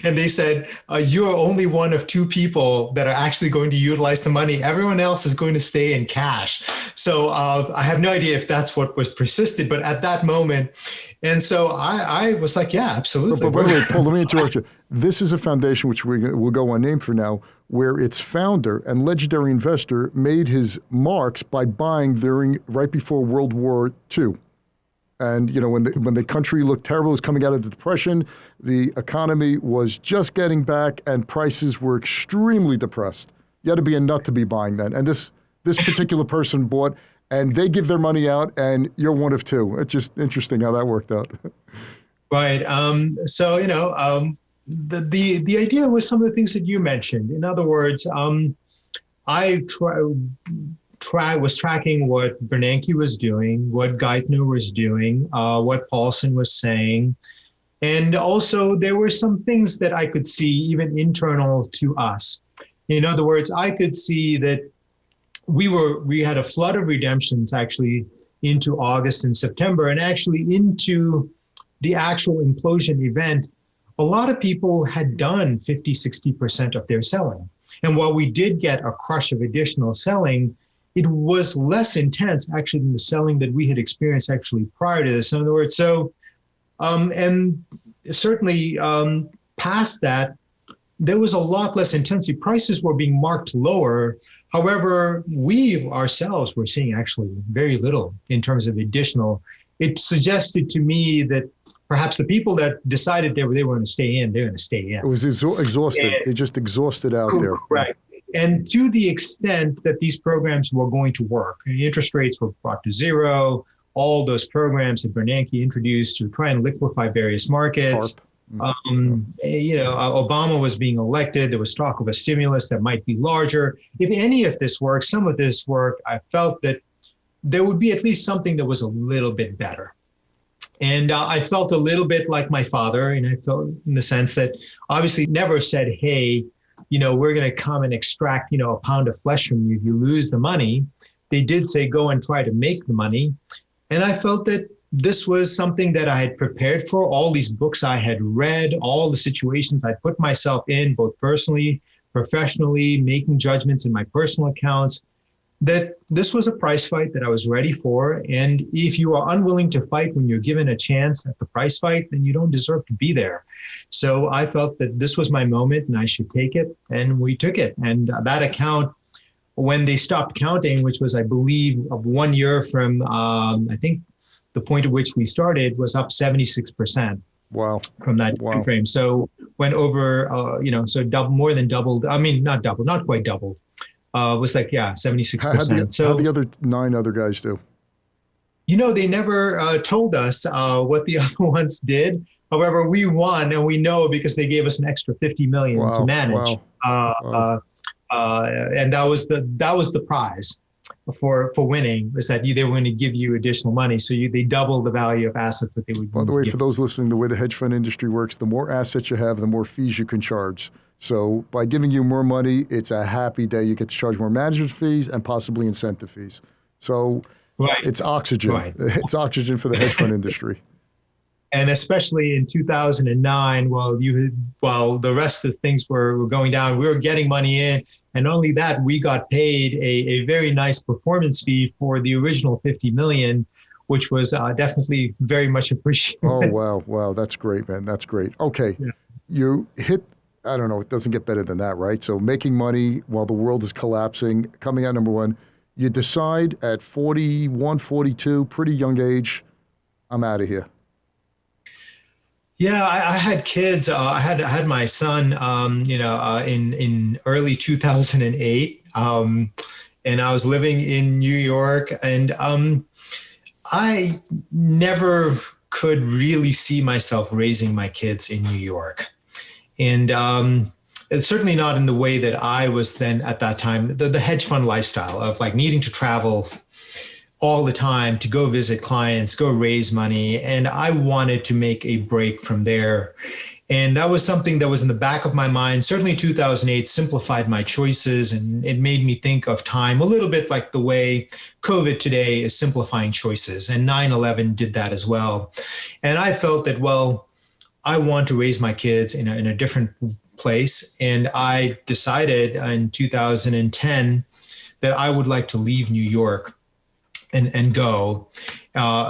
And they said, you're only one of two people that are actually going to utilize the money. Everyone else is going to stay in cash. So I have no idea if that's what was persisted, but at that moment. And so I was like, yeah, absolutely. But wait, Paul, let me interrupt you. This is a foundation which will go unnamed for now, where its founder and legendary investor made his marks by buying right before World War II. And when the country looked terrible, it was coming out of the Depression, the economy was just getting back, and prices were extremely depressed. You had to be a nut to be buying then. And this particular person bought, and they give their money out, and you're one of two. It's just interesting how that worked out. Right. So the idea was some of the things that you mentioned. In other words, I was tracking what Bernanke was doing, what Geithner was doing, what Paulson was saying. And also there were some things that I could see even internal to us. In other words, I could see that we had a flood of redemptions actually into August and September, and actually into the actual implosion event. A lot of people had done 50, 60% of their selling. And while we did get a crush of additional selling, it was less intense actually than the selling that we had experienced actually prior to this. In other words, so, and certainly past that, there was a lot less intensity. Prices were being marked lower. However, we ourselves were seeing actually very little in terms of additional. It suggested to me that perhaps the people that decided they were going to stay in, they're going to stay in. It was exhausted. They just exhausted out there. Right. And to the extent that these programs were going to work, interest rates were brought to zero, all those programs that Bernanke introduced to try and liquefy various markets. Obama was being elected. There was talk of a stimulus that might be larger. If any of this worked, some of this worked, I felt that there would be at least something that was a little bit better. And I felt a little bit like my father, and I felt in the sense that obviously never said, hey, we're going to come and extract, a pound of flesh from you if you lose the money. They did say, go and try to make the money. And I felt that this was something that I had prepared for. All these books I had read, all the situations I put myself in, both personally, professionally, making judgments in my personal accounts, that this was a price fight that I was ready for. And if you are unwilling to fight when you're given a chance at the price fight, then you don't deserve to be there. So I felt that this was my moment and I should take it. And we took it. And that account, when they stopped counting, which was, I believe, of 1 year from, I think, the point at which we started, was up 76%. Wow. From that time frame. So went over, more than doubled. I mean, not doubled, not quite doubled. Was like, 76%. How the other 9 other guys do? They never told us what the other ones did. However, we won, and we know because they gave us an extra $50 million to manage. And that was the prize for winning, was that they were going to give you additional money. So they double the value of assets that they would. By the way, for those listening, the way the hedge fund industry works, the more assets you have, the more fees you can charge. So by giving you more money, it's a happy day. You get to charge more management fees and possibly incentive fees. So It's oxygen. Right. It's oxygen for the hedge fund industry. And especially in 2009, while the rest of things were going down, we were getting money in. And only that, we got paid a very nice performance fee for the original $50 million, which was definitely very much appreciated. Oh, wow. That's great, man. That's great. Okay. Yeah. You hit, I don't know, it doesn't get better than that, right? So making money while the world is collapsing, coming out number one, you decide at 41, 42, pretty young age, I'm out of here. Yeah, I had kids. I had my son, in early 2008, and I was living in New York, and I never could really see myself raising my kids in New York, and it's certainly not in the way that I was then at that time. The hedge fund lifestyle of like needing to travel all the time to go visit clients, go raise money. And I wanted to make a break from there. And that was something that was in the back of my mind. Certainly 2008 simplified my choices, and it made me think of time a little bit like the way COVID today is simplifying choices. And 9/11 did that as well. And I felt that, well, I want to raise my kids in a different place. And I decided in 2010 that I would like to leave New York and go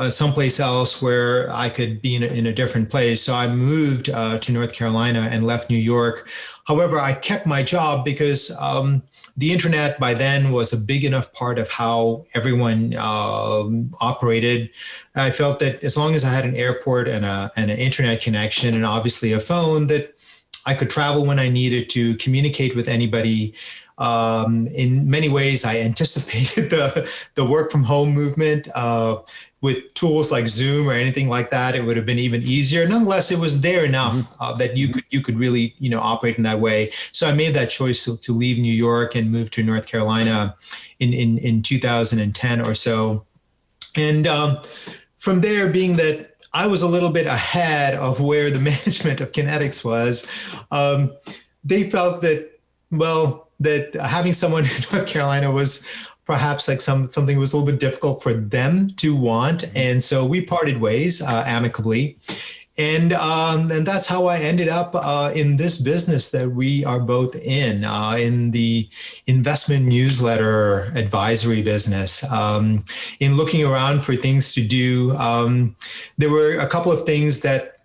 someplace else where I could be in a different place. So I moved to North Carolina and left New York. However, I kept my job because the internet by then was a big enough part of how everyone operated. I felt that as long as I had an airport and an internet connection and obviously a phone, that I could travel when I needed to, communicate with anybody. In many ways, I anticipated the work from home movement. With tools like Zoom or anything like that, it would have been even easier. Nonetheless, it was there enough that you could really operate in that way. So I made that choice to leave New York and move to North Carolina in 2010 or so. And from there, being that I was a little bit ahead of where the management of Kinetics was, they felt that, well, that having someone in North Carolina was perhaps like something was a little bit difficult for them to want. And so we parted ways amicably. And that's how I ended up in this business that we are both in the investment newsletter advisory business. In looking around for things to do, there were a couple of things that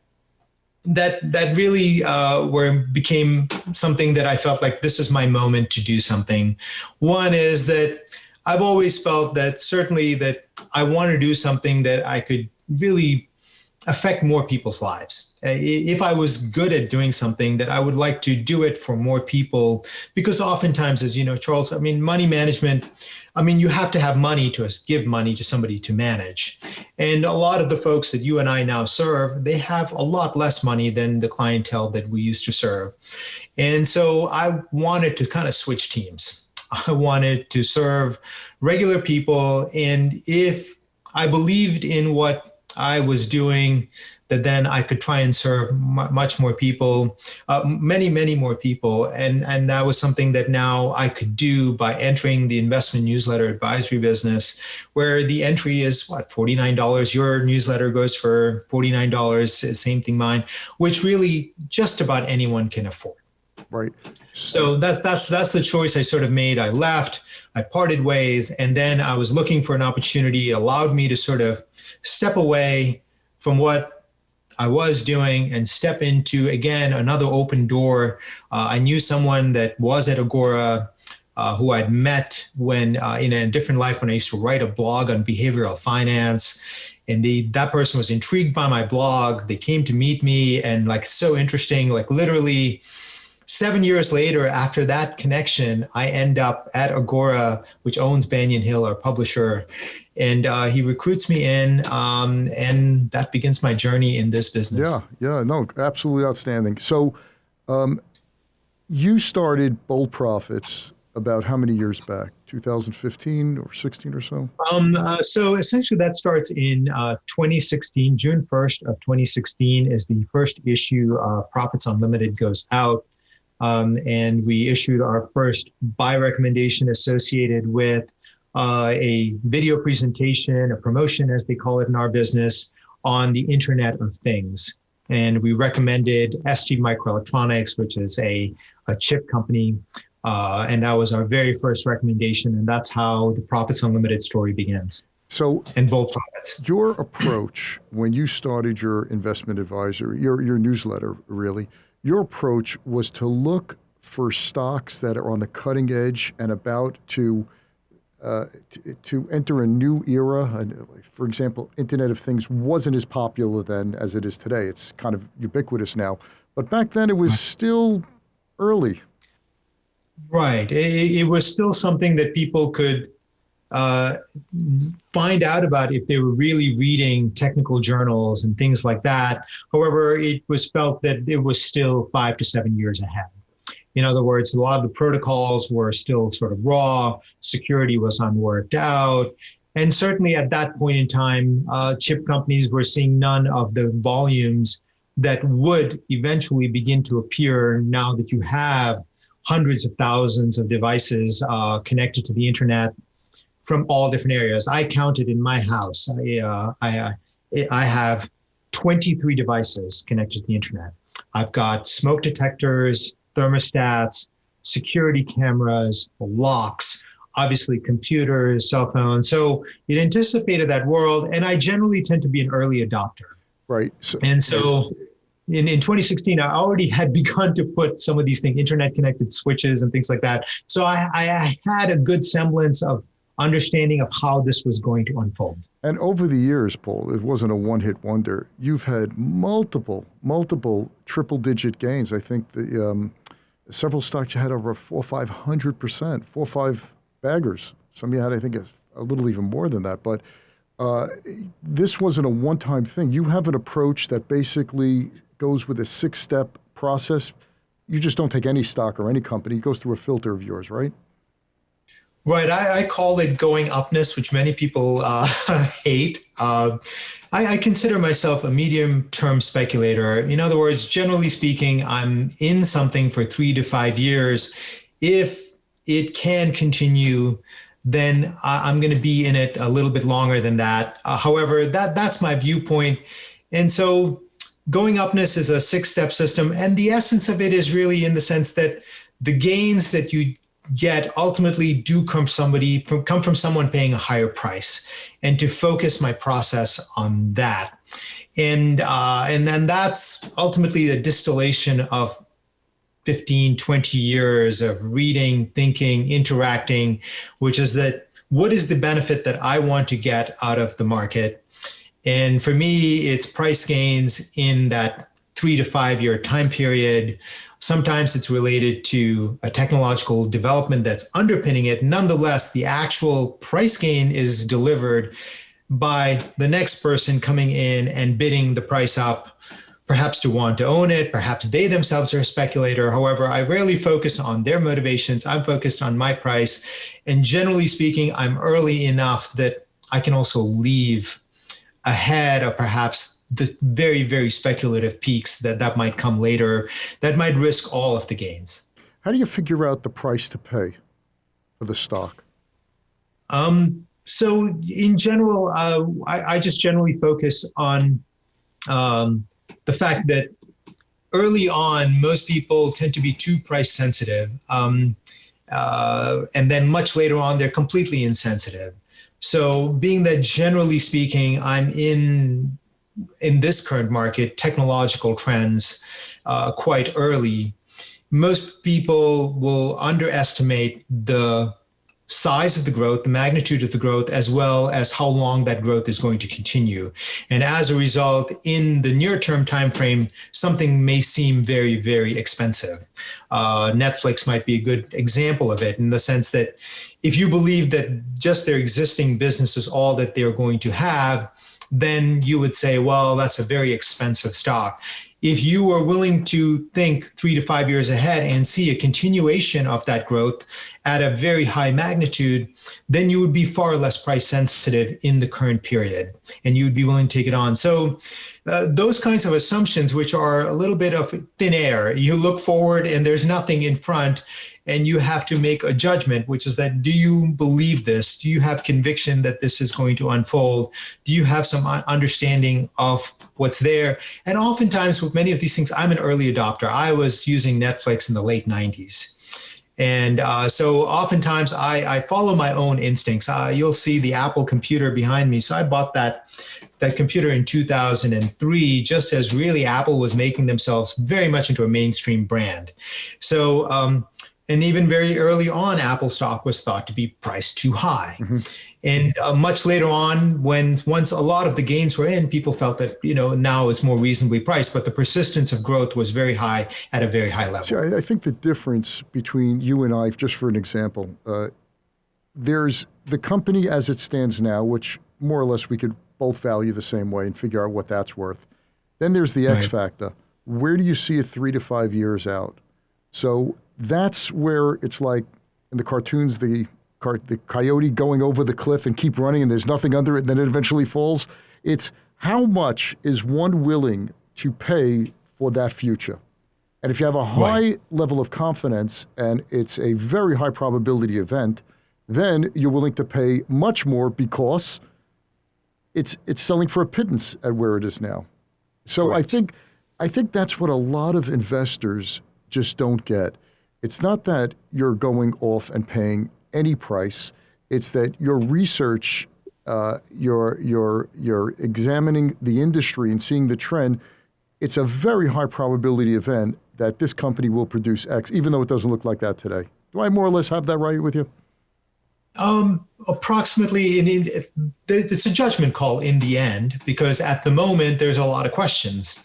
really became something that I felt like this is my moment to do something. One is that I've always felt that certainly that I want to do something that I could really affect more people's lives. If I was good at doing something, that I would like to do it for more people, because oftentimes, as you know, Charles, I mean, money management, I mean, you have to have money to give money to somebody to manage. And a lot of the folks that you and I now serve, they have a lot less money than the clientele that we used to serve. And so I wanted to kind of switch teams. I wanted to serve regular people. And if I believed in what I was doing, that then I could try and serve much more people, many more people. And that was something that now I could do by entering the investment newsletter advisory business, where the entry is $49. Your newsletter goes for $49, same thing mine, which really just about anyone can afford. Right. So that's the choice I sort of made. I left, I parted ways, and then I was looking for an opportunity. It allowed me to sort of step away from what I was doing and step into, again, another open door. I knew someone that was at Agora who I'd met when in a different life when I used to write a blog on behavioral finance. And that person was intrigued by my blog. They came to meet me, and like, so interesting, like literally 7 years later, after that connection, I end up at Agora, which owns Banyan Hill, our publisher. And he recruits me in, and that begins my journey in this business. No, absolutely outstanding. So you started Boldprofits about how many years back? 2015 or 16 or so? So essentially that starts in 2016. June 1st of 2016 is the first issue of Profits Unlimited goes out. And we issued our first buy recommendation associated with a video presentation, a promotion, as they call it in our business, on the Internet of Things. And we recommended ST Microelectronics, which is a chip company. And that was our very first recommendation. And that's how the Profits Unlimited story begins. So, and Boldprofits. Your approach when you started your investment advisory, your newsletter, really, your approach was to look for stocks that are on the cutting edge and about to enter a new era. For example, Internet of Things wasn't as popular then as it is today. It's kind of ubiquitous now. But back then it was still early. Right. It was still something that people could find out about if they were really reading technical journals and things like that. However, it was felt that it was still 5 to 7 years ahead. In other words, a lot of the protocols were still sort of raw, security was unworked out. And certainly at that point in time, chip companies were seeing none of the volumes that would eventually begin to appear now that you have hundreds of thousands of devices connected to the internet from all different areas. I counted in my house. I have 23 devices connected to the internet. I've got smoke detectors, thermostats, security cameras, locks, obviously computers, cell phones. So it anticipated that world. And I generally tend to be an early adopter. Right. And so in 2016, I already had begun to put some of these things, internet connected switches and things like that. So I had a good semblance of understanding of how this was going to unfold. And over the years, Paul, it wasn't a one-hit wonder. You've had multiple triple-digit gains. I think the several stocks you had over 400-500%, 4-5 baggers. Some you had, I think, a little even more than that. But this wasn't a one-time thing. You have an approach that basically goes with a 6-step process. You just don't take any stock or any company. It goes through a filter of yours, right? Right. I call it going upness, which many people hate. I consider myself a medium-term speculator. In other words, generally speaking, I'm in something for 3 to 5 years. If it can continue, then I'm going to be in it a little bit longer than that. However, that's my viewpoint. And so going upness is a 6-step system. And the essence of it is really in the sense that the gains that you get ultimately do come from someone paying a higher price, and to focus my process on that. And then that's ultimately a distillation of 15, 20 years of reading, thinking, interacting, which is that what is the benefit that I want to get out of the market? And for me, it's price gains in that 3 to 5 year time period. Sometimes it's related to a technological development that's underpinning it. Nonetheless, the actual price gain is delivered by the next person coming in and bidding the price up, perhaps to want to own it. Perhaps they themselves are a speculator. However, I rarely focus on their motivations. I'm focused on my price. And generally speaking, I'm early enough that I can also leave ahead of perhaps the very, very speculative peaks that might come later, that might risk all of the gains. How do you figure out the price to pay for the stock? So in general, I just generally focus on the fact that early on, most people tend to be too price sensitive. And then much later on, they're completely insensitive. So being that generally speaking, I'm in this current market, technological trends quite early, most people will underestimate the size of the growth, the magnitude of the growth, as well as how long that growth is going to continue. And as a result, in the near-term time frame, something may seem very, very expensive. Netflix might be a good example of it, in the sense that if you believe that just their existing business is all that they're going to have, then you would say, well, that's a very expensive stock. If you are willing to think 3 to 5 years ahead and see a continuation of that growth at a very high magnitude, then you would be far less price sensitive in the current period, and you would be willing to take it on. So those kinds of assumptions, which are a little bit of thin air, you look forward and there's nothing in front, and you have to make a judgment, which is that, do you believe this? Do you have conviction that this is going to unfold? Do you have some understanding of what's there? And oftentimes with many of these things, I'm an early adopter. I was using Netflix in the late 90s. And so oftentimes I follow my own instincts. You'll see the Apple computer behind me. So I bought that computer in 2003, just as really Apple was making themselves very much into a mainstream brand. So, and even very early on, Apple stock was thought to be priced too high. Mm-hmm. And much later on, once a lot of the gains were in, people felt that, now it's more reasonably priced, but the persistence of growth was very high at a very high level. See, I think the difference between you and I, just for an example, there's the company as it stands now, which more or less we could both value the same way and figure out what that's worth. Then there's the X factor. Where do you see it 3 to 5 years out? So that's where it's like in the cartoons, the coyote going over the cliff and keep running and there's nothing under it, and then it eventually falls. It's how much is one willing to pay for that future. And if you have a high level of confidence and it's a very high probability event, then you're willing to pay much more because it's selling for a pittance at where it is now. So Correct. I think that's what a lot of investors just don't get. It's not that you're going off and paying any price. It's that your research, you're examining the industry and seeing the trend. It's a very high probability event that this company will produce X, even though it doesn't look like that today. Do I more or less have that right with you? Approximately, it's a judgment call in the end, because at the moment there's a lot of questions.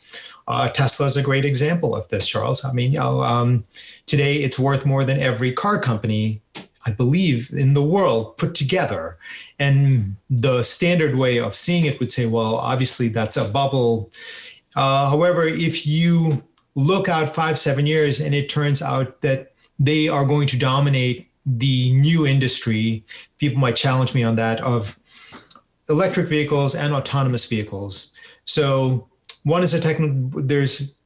Tesla is a great example of this, Charles. I mean, today it's worth more than every car company, I believe, in the world put together. And the standard way of seeing it would say, well, obviously that's a bubble. However, if you look out 5-7 years and it turns out that they are going to dominate the new industry, people might challenge me on that, of electric vehicles and autonomous vehicles. So one is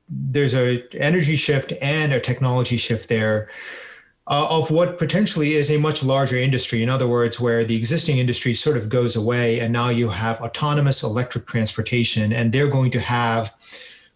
there's a energy shift and a technology shift there of what potentially is a much larger industry. In other words, where the existing industry sort of goes away and now you have autonomous electric transportation, and they're going to have,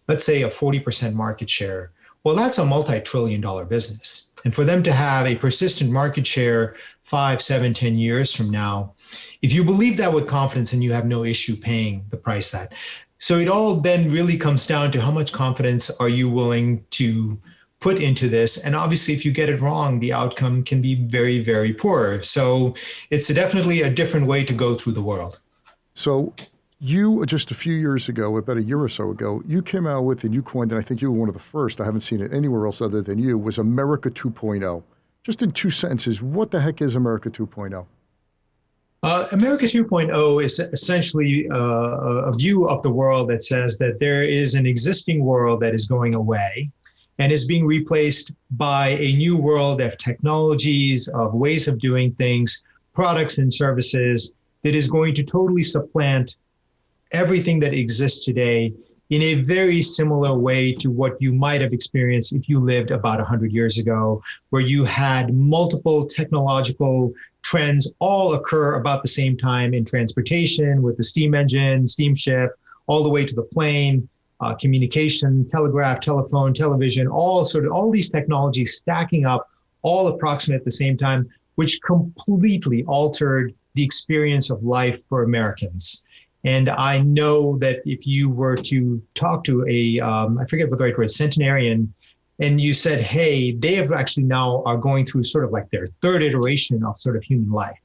let's say, a 40% market share. Well, that's a multi-trillion-dollar business. And for them to have a persistent market share 5, 7, 10 years from now, if you believe that with confidence, and you have no issue paying the price that. So it all then really comes down to how much confidence are you willing to put into this. And obviously, if you get it wrong, the outcome can be very, very poor. So it's definitely a different way to go through the world. So you, just a few years ago, about a year or so ago, you came out with, and you coined, and I think you were one of the first, I haven't seen it anywhere else other than you, was America 2.0. Just in 2 sentences, what the heck is America 2.0? America 2.0 is essentially a view of the world that says that there is an existing world that is going away and is being replaced by a new world of technologies, of ways of doing things, products and services that is going to totally supplant everything that exists today in a very similar way to what you might have experienced if you lived about 100 years ago, where you had multiple technological trends all occur about the same time in transportation, with the steam engine, steamship, all the way to the plane, communication, telegraph, telephone, television, all these technologies stacking up, all approximate at the same time, which completely altered the experience of life for Americans. And I know that if you were to talk to I forget what the right word, centenarian, and you said, hey, they have actually now are going through sort of like their third iteration of sort of human life.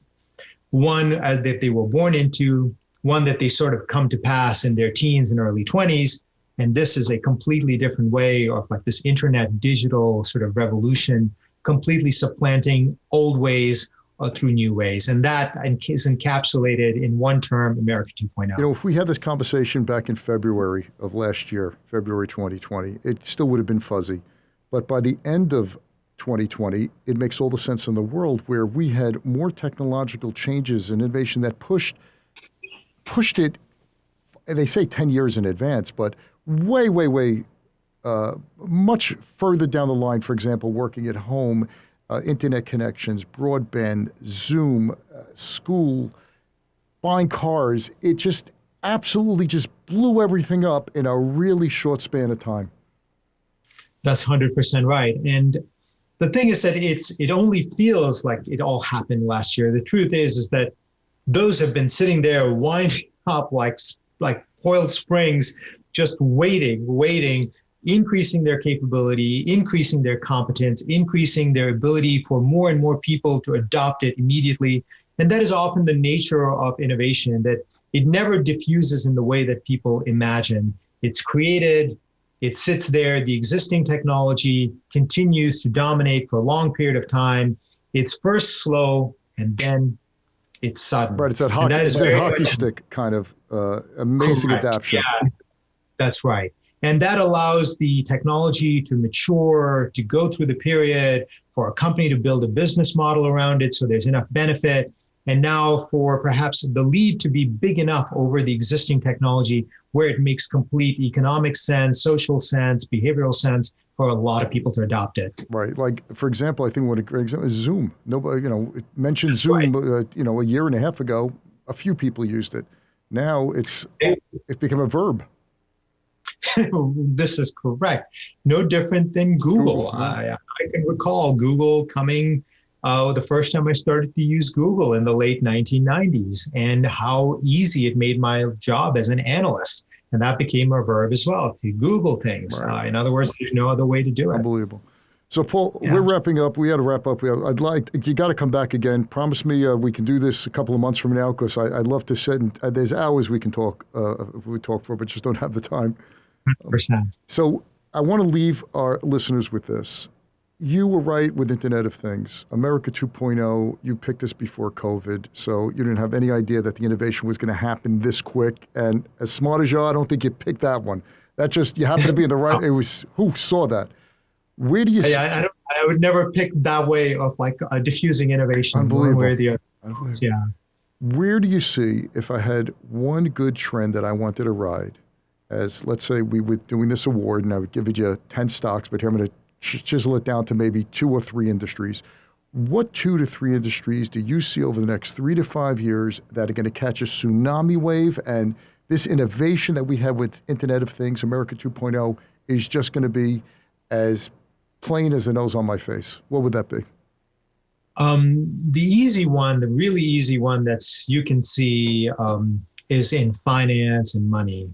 One that they were born into, one that they sort of come to pass in their teens and early 20s. And this is a completely different way of like this internet digital sort of revolution, completely supplanting old ways through new ways. And that is encapsulated in one term, America 2.0. You know, if we had this conversation back in February of last year, February 2020, it still would have been fuzzy. But by the end of 2020, it makes all the sense in the world, where we had more technological changes and innovation that pushed it, they say 10 years in advance, but way, much further down the line. For example, working at home, internet connections, broadband, Zoom, school, buying cars. It just absolutely just blew everything up in a really short span of time. That's 100% right. And the thing is that it only feels like it all happened last year. The truth is that those have been sitting there winding up like coiled springs, just waiting, increasing their capability, increasing their competence, increasing their ability for more and more people to adopt it immediately. And that is often the nature of innovation, that it never diffuses in the way that people imagine. It's created, it sits there, the existing technology continues to dominate for a long period of time. It's first slow, and then it's sudden. Right, it's that hockey stick kind of amazing Correct. adaptation. Yeah, that's right. And that allows the technology to mature, to go through the period, for a company to build a business model around it so there's enough benefit. And now for perhaps the lead to be big enough over the existing technology where it makes complete economic sense, social sense, behavioral sense for a lot of people to adopt it. Right. Like, for example, I think one a great example is Zoom. Nobody, it mentioned That's Zoom, right. a year and a half ago. A few people used it. Now it's become a verb. This is correct. No different than Google. Yeah. I can recall Google coming the first time I started to use Google in the late 1990s and how easy it made my job as an analyst. And that became a verb as well, to Google things. Right. In other words, there's no other way to do it. Unbelievable. So, Paul, we're wrapping up. We had to wrap up. You got to come back again. Promise me we can do this a couple of months from now, because I'd love to sit and there's hours we can talk, we talk for, but just don't have the time. 100%. So I want to leave our listeners with this. You were right with Internet of Things. America 2.0, you picked this before COVID, so you didn't have any idea that the innovation was going to happen this quick. And as smart as you are, I don't think you picked that one. That just, you happened to be in the right, it was, who saw that? Where do you see? I would never pick that way of like diffusing innovation. Unbelievable. One way or the other. Unbelievable. Yeah. Where do you see, if I had one good trend that I wanted to ride, as let's say we were doing this award and I would give you 10 stocks, but here I'm going to chisel it down to maybe 2 or 3 industries. What 2 to 3 industries do you see over the next 3 to 5 years that are going to catch a tsunami wave, and this innovation that we have with Internet of Things, America 2.0, is just going to be as plain as the nose on my face? What would that be? The easy one, the really easy one that's you can see is in finance and money.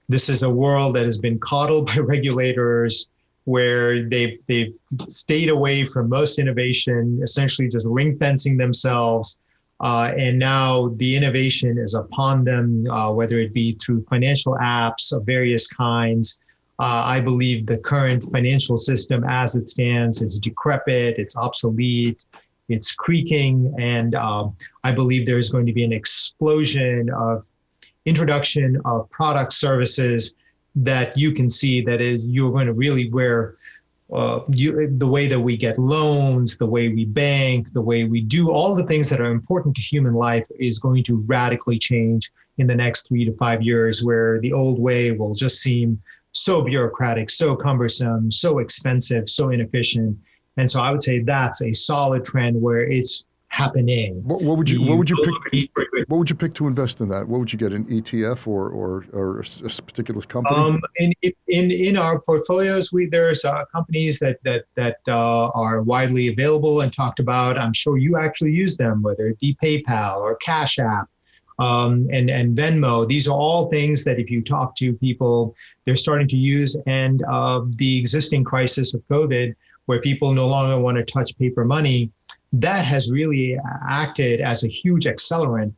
This is a world that has been coddled by regulators, where they've stayed away from most innovation, essentially just ring fencing themselves. And now the innovation is upon them, whether it be through financial apps of various kinds. I believe the current financial system as it stands is decrepit, it's obsolete, it's creaking, and I believe there's going to be an explosion of introduction of product services that you can see that is you're going to really where the way that we get loans, the way we bank, the way we do all the things that are important to human life is going to radically change in the next 3 to 5 years, where the old way will just seem so bureaucratic, so cumbersome, so expensive, so inefficient. And so I would say that's a solid trend where it's happening. What would you pick to invest in that? What would you get, an ETF or a particular company? In our portfolios, there's companies that are widely available and talked about. I'm sure you actually use them, whether it be PayPal or Cash App and Venmo. These are all things that if you talk to people, they're starting to use. And the existing crisis of COVID, where people no longer want to touch paper money, that has really acted as a huge accelerant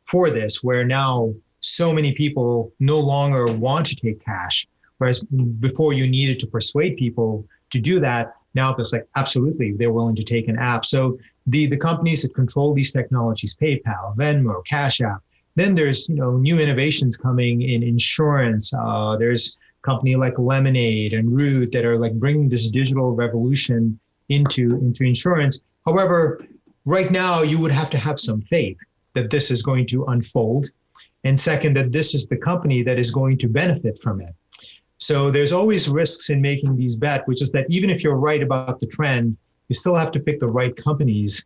for this, where now so many people no longer want to take cash. Whereas before you needed to persuade people to do that, now it's like, absolutely, they're willing to take an app. So the companies that control these technologies, PayPal, Venmo, Cash App, then there's new innovations coming in insurance. There's a company like Lemonade and Root that are like bringing this digital revolution into insurance. However, right now you would have to have some faith that this is going to unfold. And second, that this is the company that is going to benefit from it. So there's always risks in making these bets, which is that even if you're right about the trend, you still have to pick the right companies.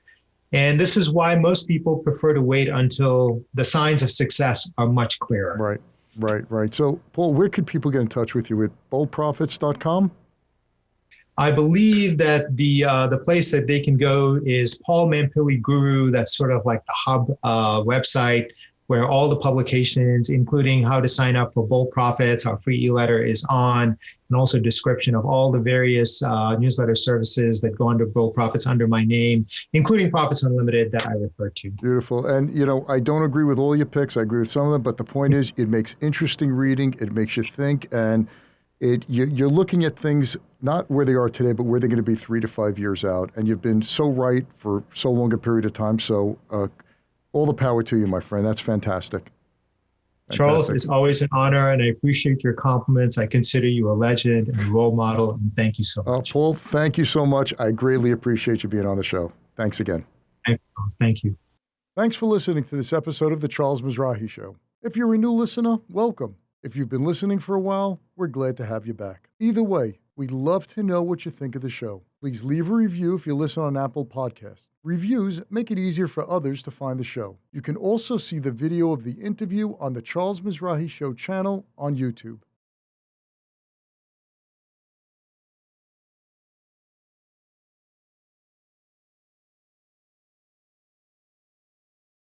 And this is why most people prefer to wait until the signs of success are much clearer. Right. So, Paul, where could people get in touch with you? At boldprofits.com? I believe that the place that they can go is Paul Mampilly Guru. That's sort of like the hub website where all the publications, including how to sign up for Boldprofits, our free e-letter, is on, and also description of all the various newsletter services that go under Boldprofits under my name, including Profits Unlimited that I refer to. Beautiful. And, I don't agree with all your picks. I agree with some of them, but the point is it makes interesting reading. It makes you think, and you're looking at things not where they are today, but where they're going to be 3 to 5 years out. And you've been so right for so long a period of time. So all the power to you, my friend. That's fantastic. Charles, it's always an honor, and I appreciate your compliments. I consider you a legend and a role model, and thank you so much. Paul, thank you so much. I greatly appreciate you being on the show. Thanks again. Thank you. Thanks for listening to this episode of The Charles Mizrahi Show. If you're a new listener, welcome. If you've been listening for a while, we're glad to have you back. Either way, we'd love to know what you think of the show. Please leave a review if you listen on Apple Podcasts. Reviews make it easier for others to find the show. You can also see the video of the interview on the Charles Mizrahi Show channel on YouTube.